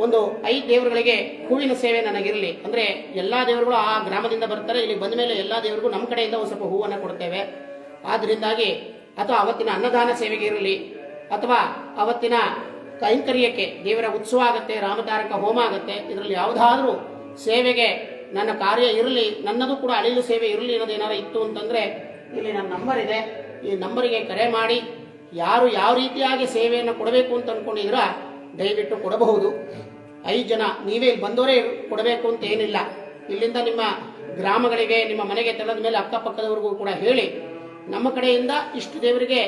ಒಂದು 5 ದೇವರುಗಳಿಗೆ ಹೂವಿನ ಸೇವೆ ನನಗಿರಲಿ. ಅಂದರೆ ಎಲ್ಲ ದೇವರುಗಳು ಆ ಗ್ರಾಮದಿಂದ ಬರ್ತಾರೆ, ಇಲ್ಲಿ ಬಂದ ಮೇಲೆ ಎಲ್ಲ ದೇವರಿಗೂ ನಮ್ಮ ಕಡೆಯಿಂದ ಒಂದು ಸ್ವಲ್ಪ ಹೂವನ್ನು ಕೊಡ್ತೇವೆ. ಆದ್ದರಿಂದಾಗಿ ಅಥವಾ ಅವತ್ತಿನ ಅನ್ನದಾನ ಸೇವೆಗೆ ಇರಲಿ, ಅಥವಾ ಅವತ್ತಿನ ಕೈಂಕರ್ಯಕ್ಕೆ ದೇವರ ಉತ್ಸವ ಆಗುತ್ತೆ, ರಾಮತಾರಕ ಹೋಮ ಆಗುತ್ತೆ, ಇದರಲ್ಲಿ ಯಾವುದಾದ್ರೂ ಸೇವೆಗೆ ನನ್ನ ಕಾರ್ಯ ಇರಲಿ, ನನ್ನದು ಕೂಡ ಅಳಿಲು ಸೇವೆ ಇರಲಿ ಅನ್ನೋದು ಏನಾರು ಇತ್ತು ಅಂತಂದರೆ ಇಲ್ಲಿ ನನ್ನ ನಂಬರ್ ಇದೆ. ಈ ನಂಬರಿಗೆ ಕರೆ ಮಾಡಿ ಯಾರು ಯಾವ ರೀತಿಯಾಗಿ ಸೇವೆಯನ್ನು ಕೊಡಬೇಕು ಅಂತ ಅಂದ್ಕೊಂಡಿದ್ರ ದಯವಿಟ್ಟು ಕೊಡಬಹುದು. 5 ಜನ ನೀವೇ ಇಲ್ಲಿ ಬಂದವರೇ ಕೊಡಬೇಕು ಅಂತ ಏನಿಲ್ಲ. ಇಲ್ಲಿಂದ ನಿಮ್ಮ ಗ್ರಾಮಗಳಿಗೆ, ನಿಮ್ಮ ಮನೆಗೆ ತೆಲದ ಮೇಲೆ ಅಕ್ಕಪಕ್ಕದವರೆಗೂ ಕೂಡ ಹೇಳಿ, ನಮ್ಮ ಕಡೆಯಿಂದ ಇಷ್ಟು ದೇವರಿಗೆ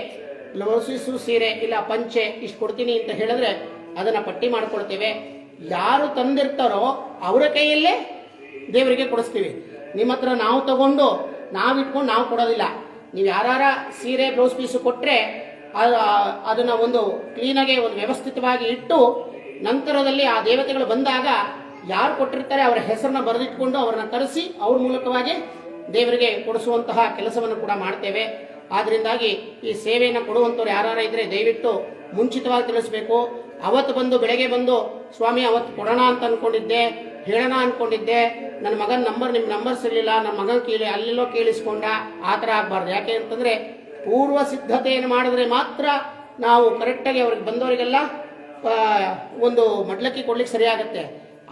ಬ್ಲೌಸು, ಸೀರೆ ಇಲ್ಲ ಪಂಚೆ ಇಷ್ಟು ಕೊಡ್ತೀನಿ ಅಂತ ಹೇಳಿದ್ರೆ ಅದನ್ನು ಪಟ್ಟಿ ಮಾಡಿಕೊಡ್ತೇವೆ. ಯಾರು ತಂದಿರ್ತಾರೋ ಅವರ ಕೈಯಲ್ಲೇ ದೇವರಿಗೆ ಕೊಡಿಸ್ತೀವಿ. ನಿಮ್ಮ ಹತ್ರ ನಾವು ತಗೊಂಡು ನಾವಿಟ್ಕೊಂಡು ನಾವು ಕೊಡೋದಿಲ್ಲ. ನೀವು ಯಾರ ಸೀರೆ ಬ್ಲೌಸ್ ಪೀಸು ಕೊಟ್ಟರೆ ಅದನ್ನು ಒಂದು ಕ್ಲೀನಾಗಿ ಒಂದು ವ್ಯವಸ್ಥಿತವಾಗಿ ಇಟ್ಟು ನಂತರದಲ್ಲಿ ಆ ದೇವತೆಗಳು ಬಂದಾಗ ಯಾರು ಕೊಟ್ಟಿರ್ತಾರೆ ಅವರ ಹೆಸರನ್ನ ಬರೆದಿಟ್ಕೊಂಡು ಅವರನ್ನ ಕರೆಸಿ ಅವ್ರ ಮೂಲಕವಾಗಿ ದೇವರಿಗೆ ಕೊಡಿಸುವಂತಹ ಕೆಲಸವನ್ನು ಕೂಡ ಮಾಡ್ತೇವೆ. ಆದ್ದರಿಂದಾಗಿ ಈ ಸೇವೆಯನ್ನು ಕೊಡುವಂಥವ್ರು ಯಾರು ಇದ್ರೆ ದಯವಿಟ್ಟು ಮುಂಚಿತವಾಗಿ ತಿಳಿಸ್ಬೇಕು. ಅವತ್ತು ಬಂದು ಬೆಳಗ್ಗೆ ಬಂದು ಸ್ವಾಮಿ ಅವತ್ತು ಕೊಡೋಣ ಅಂತ ಅನ್ಕೊಂಡಿದ್ದೆ, ಹೇಳೋಣ ಅನ್ಕೊಂಡಿದ್ದೆ, ನನ್ನ ಮಗನ ನಂಬರ್ ನಿಮ್ಮ ನಂಬರ್ ಸಿಗಲಿಲ್ಲ, ನನ್ನ ಮಗನ ಅಲ್ಲೆಲ್ಲೋ ಕೇಳಿಸ್ಕೊಂಡ, ಆ ಥರ ಆಗಬಾರ್ದು. ಯಾಕೆ ಅಂತಂದರೆ ಪೂರ್ವ ಸಿದ್ಧತೆಯನ್ನು ಮಾಡಿದ್ರೆ ಮಾತ್ರ ನಾವು ಕರೆಕ್ಟಾಗಿ ಅವ್ರಿಗೆ ಬಂದವರಿಗೆಲ್ಲ ಒಂದು ಮಡ್ಲಕ್ಕಿ ಕೊಡ್ಲಿಕ್ಕೆ ಸರಿಯಾಗುತ್ತೆ.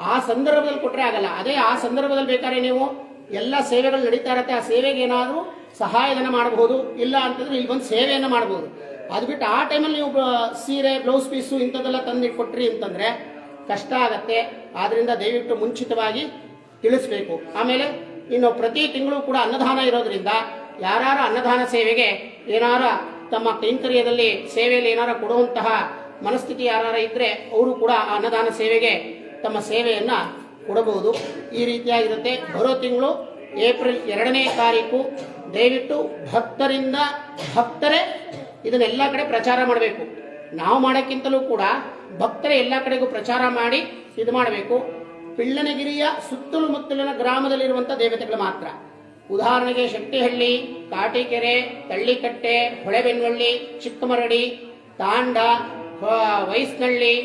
ಆ ಸಂದರ್ಭದಲ್ಲಿ ಕೊಟ್ಟರೆ ಆಗಲ್ಲ. ಅದೇ ಆ ಸಂದರ್ಭದಲ್ಲಿ ಬೇಕಾದ್ರೆ ನೀವು ಎಲ್ಲ ಸೇವೆಗಳು ನಡೀತಾ ಇರತ್ತೆ, ಆ ಸೇವೆಗೆ ಏನಾದರೂ ಸಹಾಯಧನ ಮಾಡಬಹುದು, ಇಲ್ಲ ಅಂತಂದ್ರೆ ಇಲ್ಲಿ ಬಂದು ಸೇವೆಯನ್ನು ಮಾಡಬಹುದು. ಅದು ಬಿಟ್ಟು ಆ ಟೈಮಲ್ಲಿ ನೀವು ಸೀರೆ ಬ್ಲೌಸ್ ಪೀಸು ಇಂಥದ್ದೆಲ್ಲ ತಂದಿಟ್ಕೊಟ್ರಿ ಅಂತಂದರೆ ಕಷ್ಟ ಆಗತ್ತೆ. ಆದ್ದರಿಂದ ದಯವಿಟ್ಟು ಮುಂಚಿತವಾಗಿ ತಿಳಿಸ್ಬೇಕು. ಆಮೇಲೆ ಇನ್ನು ಪ್ರತಿ ತಿಂಗಳು ಕೂಡ ಅನ್ನದಾನ ಇರೋದ್ರಿಂದ ಯಾರ ಅನ್ನದಾನ ಸೇವೆಗೆ ಏನಾರ ತಮ್ಮ ಕೈಂಕರ್ಯದಲ್ಲಿ ಸೇವೆಯಲ್ಲಿ ಏನಾರ ಕೊಡುವಂತಹ ಮನಸ್ಥಿತಿ ಯಾರ ಇದ್ರೆ ಅವರು ಕೂಡ ಆ ಅನ್ನದಾನ ಸೇವೆಗೆ ತಮ್ಮ ಸೇವೆಯನ್ನು ಕೊಡಬಹುದು. ಈ ರೀತಿಯಾಗಿರುತ್ತೆ. ಬರೋ ತಿಂಗಳು ಏಪ್ರಿಲ್ 2ನೇ ತಾರೀಕು ದಯವಿಟ್ಟು ಭಕ್ತರೇ ಇದನ್ನೆಲ್ಲ ಕಡೆ ಪ್ರಚಾರ ಮಾಡಬೇಕು. ನಾವು ಮಾಡೋಕ್ಕಿಂತಲೂ ಕೂಡ ಭಕ್ತರೇ ಎಲ್ಲ ಕಡೆಗೂ ಪ್ರಚಾರ ಮಾಡಿ ಇದು ಮಾಡಬೇಕು. ಪಿಳ್ಳನಗಿರಿಯ ಸುತ್ತಲೂ ಮುತ್ತಲಿನ ಗ್ರಾಮದಲ್ಲಿರುವಂಥ ದೇವತೆಗಳು ಮಾತ್ರ. ಉದಾಹರಣೆಗೆ ಶೆಟ್ಟಿಹಳ್ಳಿ, ಕಾಟಿಕೆರೆ, ತಳ್ಳಿಕಟ್ಟೆ, ಹೊಳೆಬೆನ್ನಳ್ಳಿ, ಚಿಕ್ಕಮರಡಿ, ತಾಂಡ, ವೈಸ್ನಳ್ಳಿ,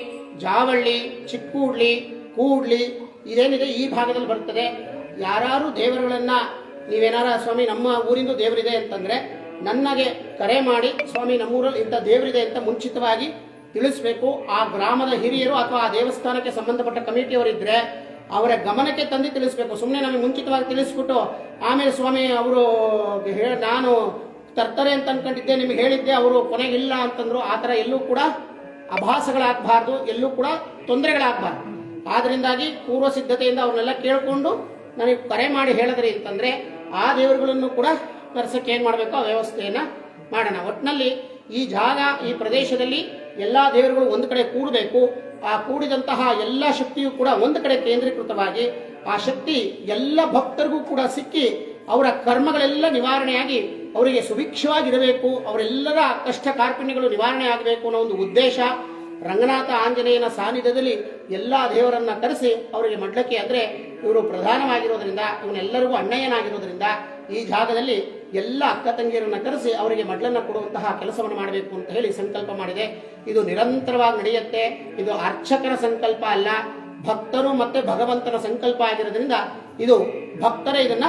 ಜಾವಳ್ಳಿ, ಚಿಕ್ಕೂಡ್ಲಿ, ಕೂಡ್ಲಿ ಇದೇನಿದೆ ಈ ಭಾಗದಲ್ಲಿ ಬರ್ತದೆ. ಯಾರು ದೇವರುಗಳನ್ನ ನೀವೇನಾರ ಸ್ವಾಮಿ ನಮ್ಮ ಊರಿಂದು ದೇವರಿದೆ ಅಂತಂದ್ರೆ ನನಗೆ ಕರೆ ಮಾಡಿ ಸ್ವಾಮಿ ನಮ್ಮೂರಲ್ಲಿ ಇಂಥ ದೇವರಿದೆ ಅಂತ ಮುಂಚಿತವಾಗಿ ತಿಳಿಸ್ಬೇಕು. ಆ ಗ್ರಾಮದ ಹಿರಿಯರು ಅಥವಾ ಆ ದೇವಸ್ಥಾನಕ್ಕೆ ಸಂಬಂಧಪಟ್ಟ ಕಮಿಟಿಯವರಿದ್ರೆ ಅವರ ಗಮನಕ್ಕೆ ತಂದು ತಿಳಿಸ್ಬೇಕು. ಸುಮ್ಮನೆ ನಮಗೆ ಮುಂಚಿತವಾಗಿ ತಿಳಿಸ್ಬಿಟ್ಟು ಆಮೇಲೆ ಸ್ವಾಮಿ ಅವರು ನಾನು ತರ್ತಾರೆ ಅಂತ ಅನ್ಕೊಂಡಿದ್ದೆ, ನಿಮಗೆ ಹೇಳಿದ್ದೆ, ಅವರು ಕೊನೆಗಿಲ್ಲ ಅಂತಂದ್ರು. ಆ ಥರ ಎಲ್ಲೂ ಕೂಡ ಅಭಾಸಗಳಾಗಬಾರ್ದು, ಎಲ್ಲೂ ಕೂಡ ತೊಂದರೆಗಳಾಗಬಾರ್ದು. ಆದ್ದರಿಂದಾಗಿ ಪೂರ್ವ ಸಿದ್ಧತೆಯಿಂದ ಅವ್ರನ್ನೆಲ್ಲ ಕೇಳಿಕೊಂಡು ನನಗೆ ಕರೆ ಮಾಡಿ ಹೇಳಿದ್ರಿ ಅಂತಂದ್ರೆ ಆ ದೇವರುಗಳನ್ನು ಕೂಡ ಕರ್ಸಕ್ಕೆ ಏನು ಮಾಡಬೇಕು ಆ ವ್ಯವಸ್ಥೆಯನ್ನು ಮಾಡೋಣ. ಒಟ್ಟಿನಲ್ಲಿ ಈ ಜಾಗ, ಈ ಪ್ರದೇಶದಲ್ಲಿ ಎಲ್ಲ ದೇವರುಗಳು ಒಂದು ಕಡೆ ಕೂಡಬೇಕು. ಆ ಕೂಡಿದಂತಹ ಎಲ್ಲ ಶಕ್ತಿಯು ಕೂಡ ಒಂದು ಕಡೆ ಕೇಂದ್ರೀಕೃತವಾಗಿ ಆ ಶಕ್ತಿ ಎಲ್ಲ ಭಕ್ತರಿಗೂ ಕೂಡ ಸಿಕ್ಕಿ ಅವರ ಕರ್ಮಗಳೆಲ್ಲ ನಿವಾರಣೆಯಾಗಿ ಅವರಿಗೆ ಸುಭಿಕ್ಷವಾಗಿರಬೇಕು, ಅವರೆಲ್ಲರ ಕಷ್ಟ ಕಾರ್ಪಣ್ಯಗಳು ನಿವಾರಣೆ ಆಗಬೇಕು ಅನ್ನೋ ಒಂದು ಉದ್ದೇಶ. ರಂಗನಾಥ ಆಂಜನೇಯನ ಸಾನ್ನಿಧ್ಯದಲ್ಲಿ ಎಲ್ಲ ದೇವರನ್ನ ಕರೆಸಿ ಅವರಿಗೆ ಮಡ್ಲಕ್ಕಿ ಅಂದರೆ ಇವರು ಪ್ರಧಾನವಾಗಿರೋದ್ರಿಂದ, ಇವನೆಲ್ಲರಿಗೂ ಅಣ್ಣಯ್ಯನಾಗಿರೋದ್ರಿಂದ ಈ ಜಾಗದಲ್ಲಿ ಎಲ್ಲ ಅಕ್ಕ ತಂಗಿಯರನ್ನ ಕರೆಸಿ ಅವರಿಗೆ ಮಡ್ಲನ್ನ ಕೊಡುವಂತಹ ಕೆಲಸವನ್ನು ಮಾಡಬೇಕು ಅಂತ ಹೇಳಿ ಸಂಕಲ್ಪ ಮಾಡಿದೆ. ಇದು ನಿರಂತರವಾಗಿ ನಡೆಯುತ್ತೆ. ಇದು ಅರ್ಚಕರ ಸಂಕಲ್ಪ ಅಲ್ಲ, ಭಕ್ತರು ಮತ್ತೆ ಭಗವಂತನ ಸಂಕಲ್ಪ ಆಗಿರೋದ್ರಿಂದ ಇದು ಭಕ್ತರೇ ಇದನ್ನ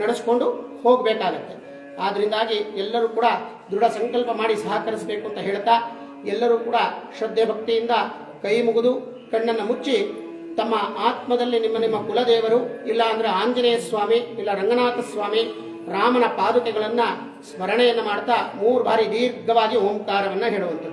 ನಡೆಸ್ಕೊಂಡು ಹೋಗಬೇಕಾಗತ್ತೆ. ಆದ್ರಿಂದಾಗಿ ಎಲ್ಲರೂ ಕೂಡ ದೃಢ ಸಂಕಲ್ಪ ಮಾಡಿ ಸಹಕರಿಸಬೇಕು ಅಂತ ಹೇಳ್ತಾ ಎಲ್ಲರೂ ಕೂಡ ಶ್ರದ್ಧೆ ಭಕ್ತಿಯಿಂದ ಕೈ ಮುಗಿದು ಕಣ್ಣನ್ನು ಮುಚ್ಚಿ ತಮ್ಮ ಆತ್ಮದಲ್ಲಿ ನಿಮ್ಮ ಕುಲದೇವರು ಇಲ್ಲ ಅಂದ್ರೆ ಆಂಜನೇಯ ಸ್ವಾಮಿ ಇಲ್ಲ ರಂಗನಾಥ ಸ್ವಾಮಿ ರಾಮನ ಪಾದುಕೆಗಳನ್ನ ಸ್ಮರಣೆಯನ್ನು ಮಾಡ್ತಾ 3 ಬಾರಿ ದೀರ್ಘವಾಗಿ ಓಂಕಾರವನ್ನ ಹೇಳುವಂಥದ್ದು.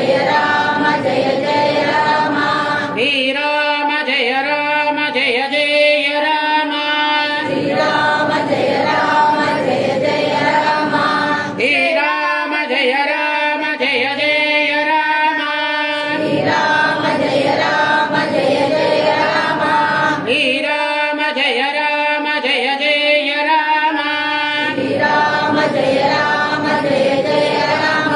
जय राम जय जय राम श्रीराम जय राम जय जय राम श्रीराम जय राम जय जय राम श्रीराम जय राम जय जय राम श्रीराम जय राम जय जय राम श्रीराम जय राम जय जय राम श्रीराम जय राम जय जय राम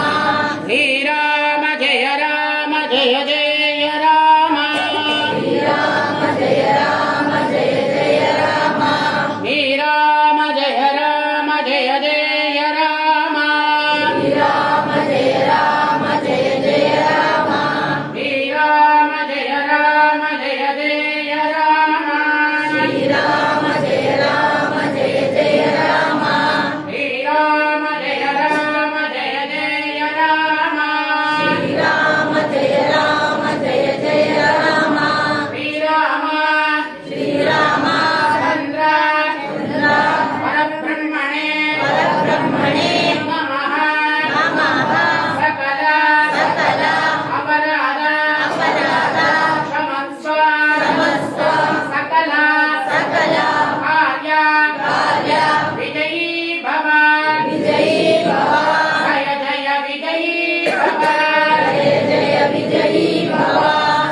श्रीराम जय राम जय जय राम श्रीराम जय राम जय जय राम श्रीराम जय राम जय जय राम श्रीराम जय राम जय जय राम श्रीराम जय राम जय जय राम श्रीराम जय राम जय जय राम श्रीराम जय राम जय जय राम श्रीराम जय राम जय जय राम श्रीराम श्रीराम चंद्र परब्रह्मणे परब्रह्मणे नमः नमः सकल सकल अपराध अपराध क्षमस्व क्षमस्व सकल सकल कार्य कार्य विजयी भव विजयी भव जय जय विजयी भव जय जय विजयी भव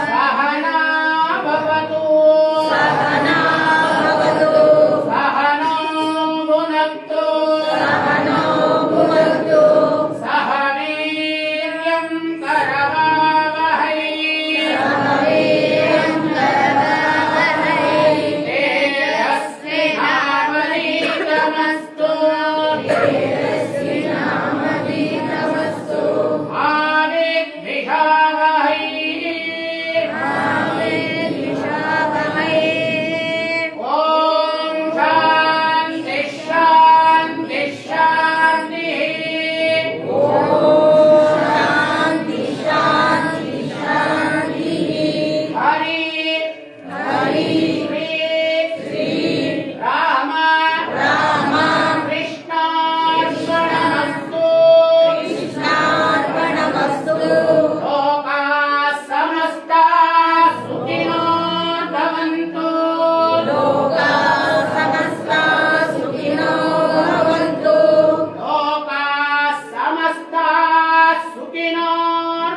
सहना भवतु सहना भवतु सहनो भुनक्तु सहनो भुनक्तु सह वीर्यं करवावहै वीर्यं करवावहै तेजस्विनावधीतमस्तु तेजस्विनावधीतमस्तु मा विद्विषावहै विद्विषावहै ॐ शान्ति शान्ति शान्तिः शान्ति शान्ति शान्तिः हरि हरि श्री राम राम कृष्णार्पणमस्तु कृष्णार्पणमस्तु लोकाः समस्ताः सुखिनो भवन्तु लोकाः समस्ताः सुखिनो भवन्तु लोकाः समस्ताः सुखिनो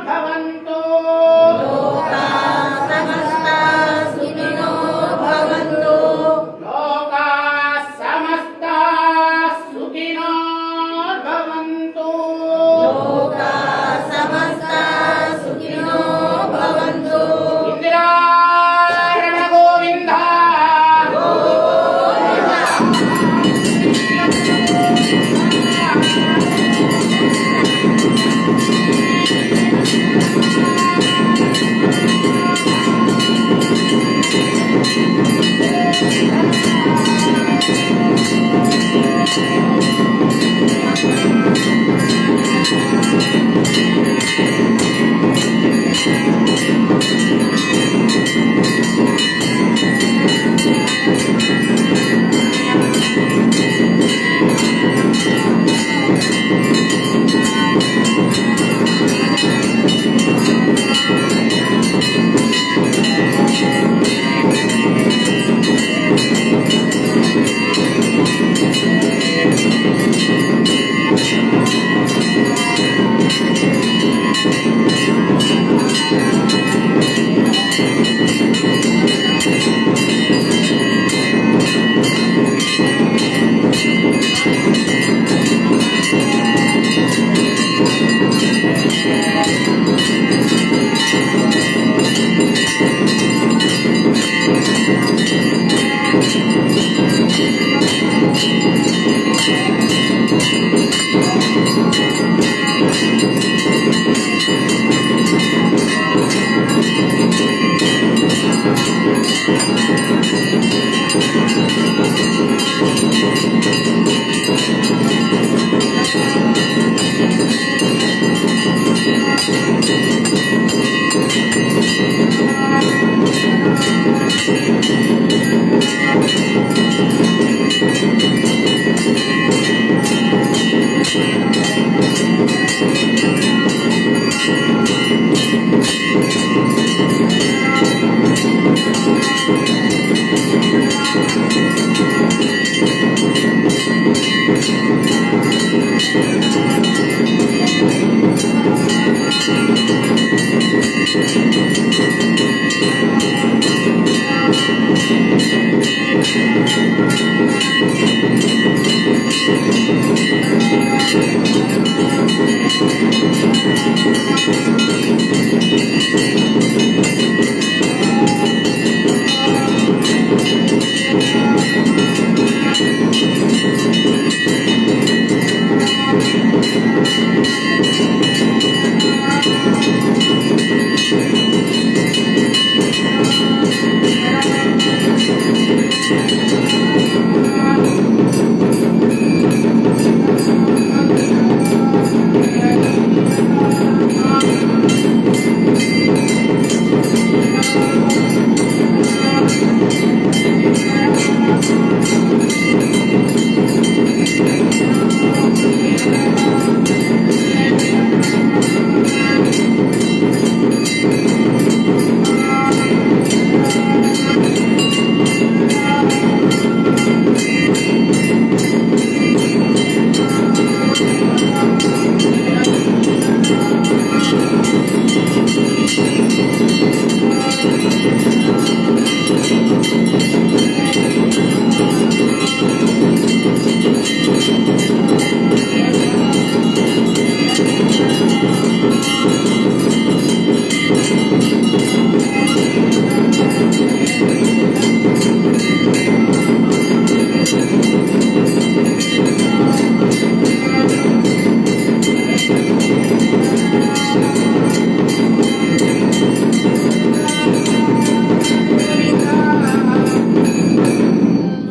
भवन्तु लोकाः समस्ताः सुखिनो भवन्तु लोकाः समस्ताः सुखिनो भवन्तु लोकाः समस्ताः सुखिनो भवन्तु इंदिरारमण गोविंद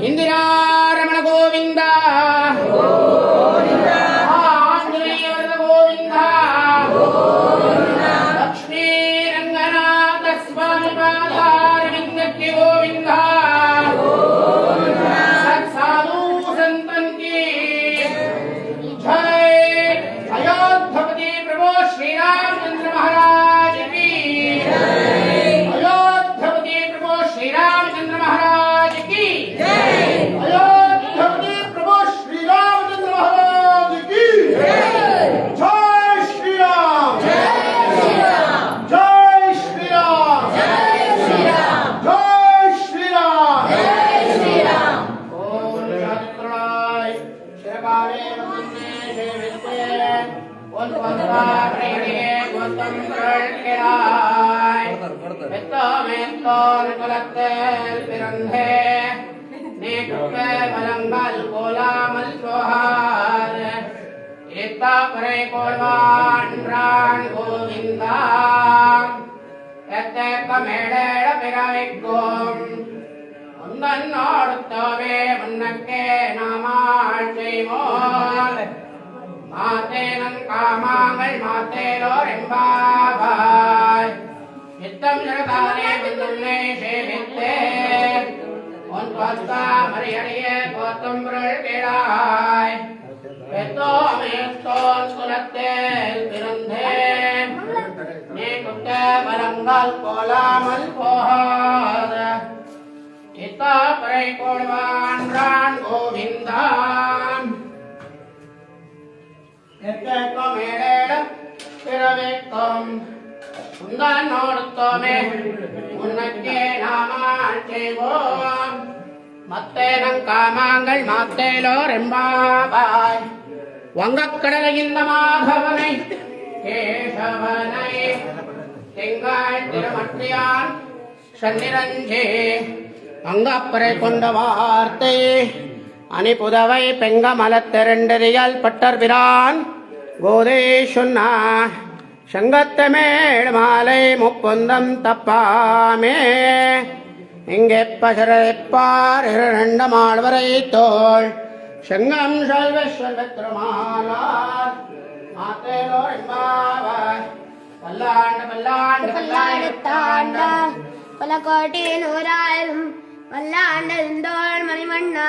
ಇಂದಿರಾರಮಣ ಗೋವಿಂದ ಆಂಜನೇಯ ವರದ ಗೋವಿಂದ ಲಕ್ಷ್ಮೀ ರಂಗನಾಥ ಸ್ವಾಮಿ ಪಾದಾರವಿಂದಕ್ಕೆ ಗೋವಿಂದ ಸಾಧು ಸಂತನ್ की जय अयोध्यापति प्रभु श्री रामचंद्र महाराज की अयोध्यापति प्रभु श्री रामचंद्र महाराज की अयोध्यापति प्रभु श्री रामचंद्र महाराज की जय श्री राम जय श्री राम जय श्री राम ओम शास्त्राय शिरकाले वन्दे शिवित्ते वन्दे गौतम प्रळकेराय कुलत्तेल पिरंधे नेकुप्पे मलंगल कोलामल सोहार एकता परे कोळवाण राण गोविंदा एत्ते कमेडेड पिरविक्कोम ಒಂದನ್ನೋಡುತ್ತವೆ ಮುನ್ನಕ್ಕೆ ನಾಮಾಳ್ಚೈಮೋಲ್ ಮಾತೇನಂ ಕಾಮಾಂಗಳ್ ಮಾತೇಲೋರೆಂಬಾಬಾಯ್ நித்தம் ஜனதாலே விந்துள்ளே சேவித்தே உன் பஸ்தா மரியடைய கோத்தம்புரள் கேளாய் எத்தோ அமயத்தோன் குலத்தேல் பிறந்தேன் நீ குத்த மரங்கள் கோலாமல் போகாத இத்தா பறை கோழ்வான் ரான் கோவிந்தான் எத்தேக்கம் ஏழேடம் பிறவேக்கம் உந்தான் நோடுத்தோமே உன்னக்கே நாமாள் செய்வோம் மத்தேனங் காமாங்கள் மாத்தேலோர் எம்பாபாய் வங்கக்கடலை இந்த மாதவனை கேசவனை தெங்காய் திருமற்றியான் சன்னிரஞ்சே அங்கப்பறை கொண்ட வார்த்தை அணிபுதவை பெங்க மலத்திரண்டறியால் பட்டர்பிரான் கோதே சொன்னா சங்கத்தமேள் மாலை முப்பொந்தம் தப்பாமே இங்கே பசரைப்பார் இரண்டமாழ்வரை தோள் செங்கம் சொல்வெற்றமாலார் மாத்தேலோர் எம்பாவாய் பல்லாண்டு பல்லாண்டு பல்லாயிரத்தாண்ட பல கோட்டி நூறாயிரம் பல்லாண்டோள் மணிமண்ண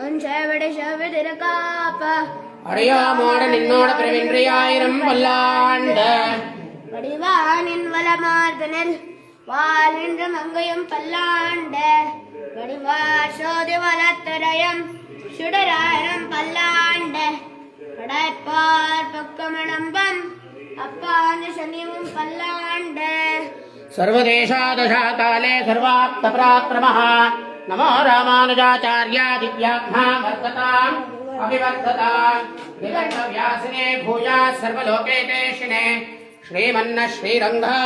உன் செவடி செவிதிருக்காப்ப அடையாமோட நின்னோட பிறவின்றியாயிரம் பல்லாண்டு வடிவானின் வளமார்தனில் வாழ்கின்ற மங்கையும் பல்லாண்ட வடிவார் சோதி வளத்துறையும் சுடராயிரம் பல்லாண்ட படைப்பார் பக்கமிடம்பம் அப்பாஞ்ச சனியும் பல்லாண்ட सर्वदेशादशा काले सर्वाप्त पराक्रमः नमो रामानुजाचार्या दिव्यात्मा वर्तताम् अभिवर्धताम् निगण्डव्यासिने भूयात् सर्वलोकेतेशिने श्रीमन्न श्रीरङ्गः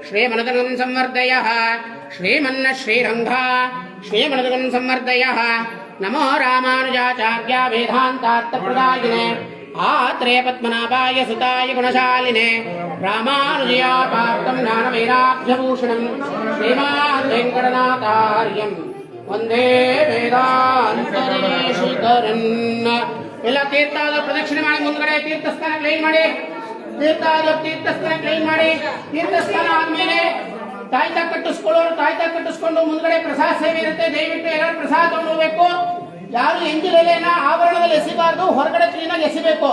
श्रीमनदगं संवर्धयः श्रीमन्न श्रीरङ्गः श्रीमनदगं संवर्धयः नमो रामानुजाचार्या वेदान्तार्थप्रदायिने आत्रेय पद्मनाभाय सुताय गुणशालिने रामानुजया पार्थं ज्ञानवैराग्यभूषणं श्रीमान् वेङ्कटनाथार्यं वन्दे वेदान्तदेशिकरन् ಎಲ್ಲ ತೀರ್ಥಾದ ಪ್ರದಕ್ಷಿಣೆ ಮಾಡಿ ಮುಂದ್ಗಡೆ ತೀರ್ಥಸ್ಥಾನ ಕ್ಲೀನ್ ಮಾಡಿ ತೀರ್ಥಸ್ಥಾನ ಕ್ಲೀನ್ ಮಾಡಿ ತೀರ್ಥಸ್ಥಾನ ಆದ್ಮೇಲೆ ತಾಯ್ತಾ ಕಟ್ಟಿಸ್ಕೊಳ್ಳೋರು ತಾಯ್ತಾ ಕಟ್ಟಿಸ್ಕೊಂಡು ಮುಂದ್ಗಡೆ ಪ್ರಸಾದ ಸೇವೆ ಇರುತ್ತೆ ದಯವಿಟ್ಟು ಎಲ್ಲರೂ ಪ್ರಸಾದ ತಗೊಂಡು ಹೋಗ್ಬೇಕು ಯಾರು ಎಂಜಿಲ್ ಎಲೆನ ಆವರಣದಲ್ಲಿ ಎಸಿಬಾರ್ದು ಹೊರಗಡೆ ಕ್ಲೀನಾಗಿ ಎಸಿಬೇಕು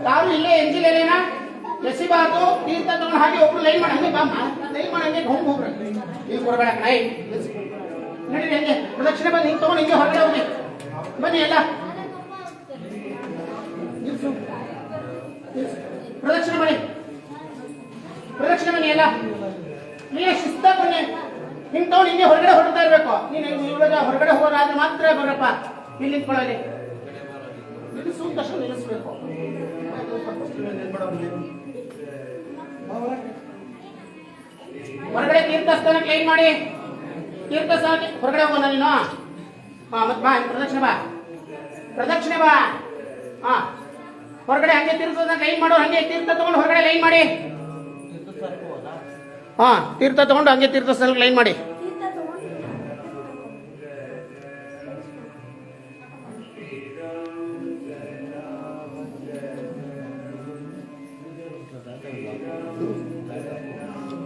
ಯಾರು ಇಲ್ಲೇ ಎಂಜಿಲ್ ಎಲೆನ ಎಸಿಬಾರ್ದು ತೀರ್ಥ ತಗೊಂಡು ಹಾಗೆ ಒಬ್ರು ಲೈನ್ ಮಾಡಿ ಹಂಗೆ ಬಾಮ್ಮ ಲೈನ್ ಮಾಡಿ ಹಂಗೆ ಹೋಗಿ ಹೋಗ್ರಿ ಈಗ ಕೊಡಬೇಡ ನೈ ನಡೀರಿ ಹಂಗೆ ಪ್ರದಕ್ಷಿಣೆ ಬಂದು ಹಿಂಗೆ ತಗೊಂಡು ಹಿಂಗೆ ಹೊರಗಡೆ ಹೋಗಿ ಬನ್ನಿ ಎಲ್ಲ ಪ್ರದಕ್ಷಿಣೆ ಮಾಡಿ ಬನ್ನಿ ಎಲ್ಲ ನೀನು ಶಿಸ್ತಾಗಿ ಬನ್ನಿ ಹಿಂಗೆ ತಗೊಂಡು ಹಿಂಗೆ ಹೊರಗಡೆ ಹೊರಡ್ತಾ ಇರಬೇಕು ನೀನು ಇವಾಗ ಹೊರಗಡೆ ಹೋಗೋದಾದ್ರೆ ಮಾತ್ರ ಬರಪ್ಪ ಇಲ್ಲಿ ನಿಂತ್ಕೊಳ್ಳೋದು ನಿಲ್ಲಿಸುವ ತಕ್ಷಣ ನಿಲ್ಲಿಸ್ಬೇಕು ಹೊರಗಡೆ ತೀರ್ಥಸ್ಥಾನ ಕ್ಲೀನ್ ಮಾಡಿ. ತೀರ್ಥಸ್ಥಾನಕ್ಕೆ ಹೊರಗಡೆ ಹೋಗೋಣ ನೀನು. ಹಾ ಮತ್ತೆ ಬಾ ಪ್ರದಕ್ಷಿಣೆ ಬಾ, ಪ್ರದಕ್ಷಿಣೆ ಬಾ. ಹಾ ಹೊರಗಡೆ ಹಂಗೆ ತೀರ್ಥಸ್ಥಾನ ಕ್ಲೀನ್ ಮಾಡು. ಹಂಗೆ ತೀರ್ಥ ತಗೊಂಡು ಹೊರಗಡೆ ಲೈನ್ ಮಾಡಿ. ಹಾ ತೀರ್ಥ ತಗೊಂಡು ಹಂಗೆ ತೀರ್ಥಸ್ಥಾನ ಲೈನ್ ಮಾಡಿ.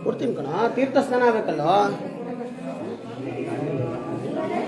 ಕೊಡ್ತೀನಿ ಕಣ, ತೀರ್ಥಸ್ಥಾನ ಆಗ್ಬೇಕಲ್ಲ.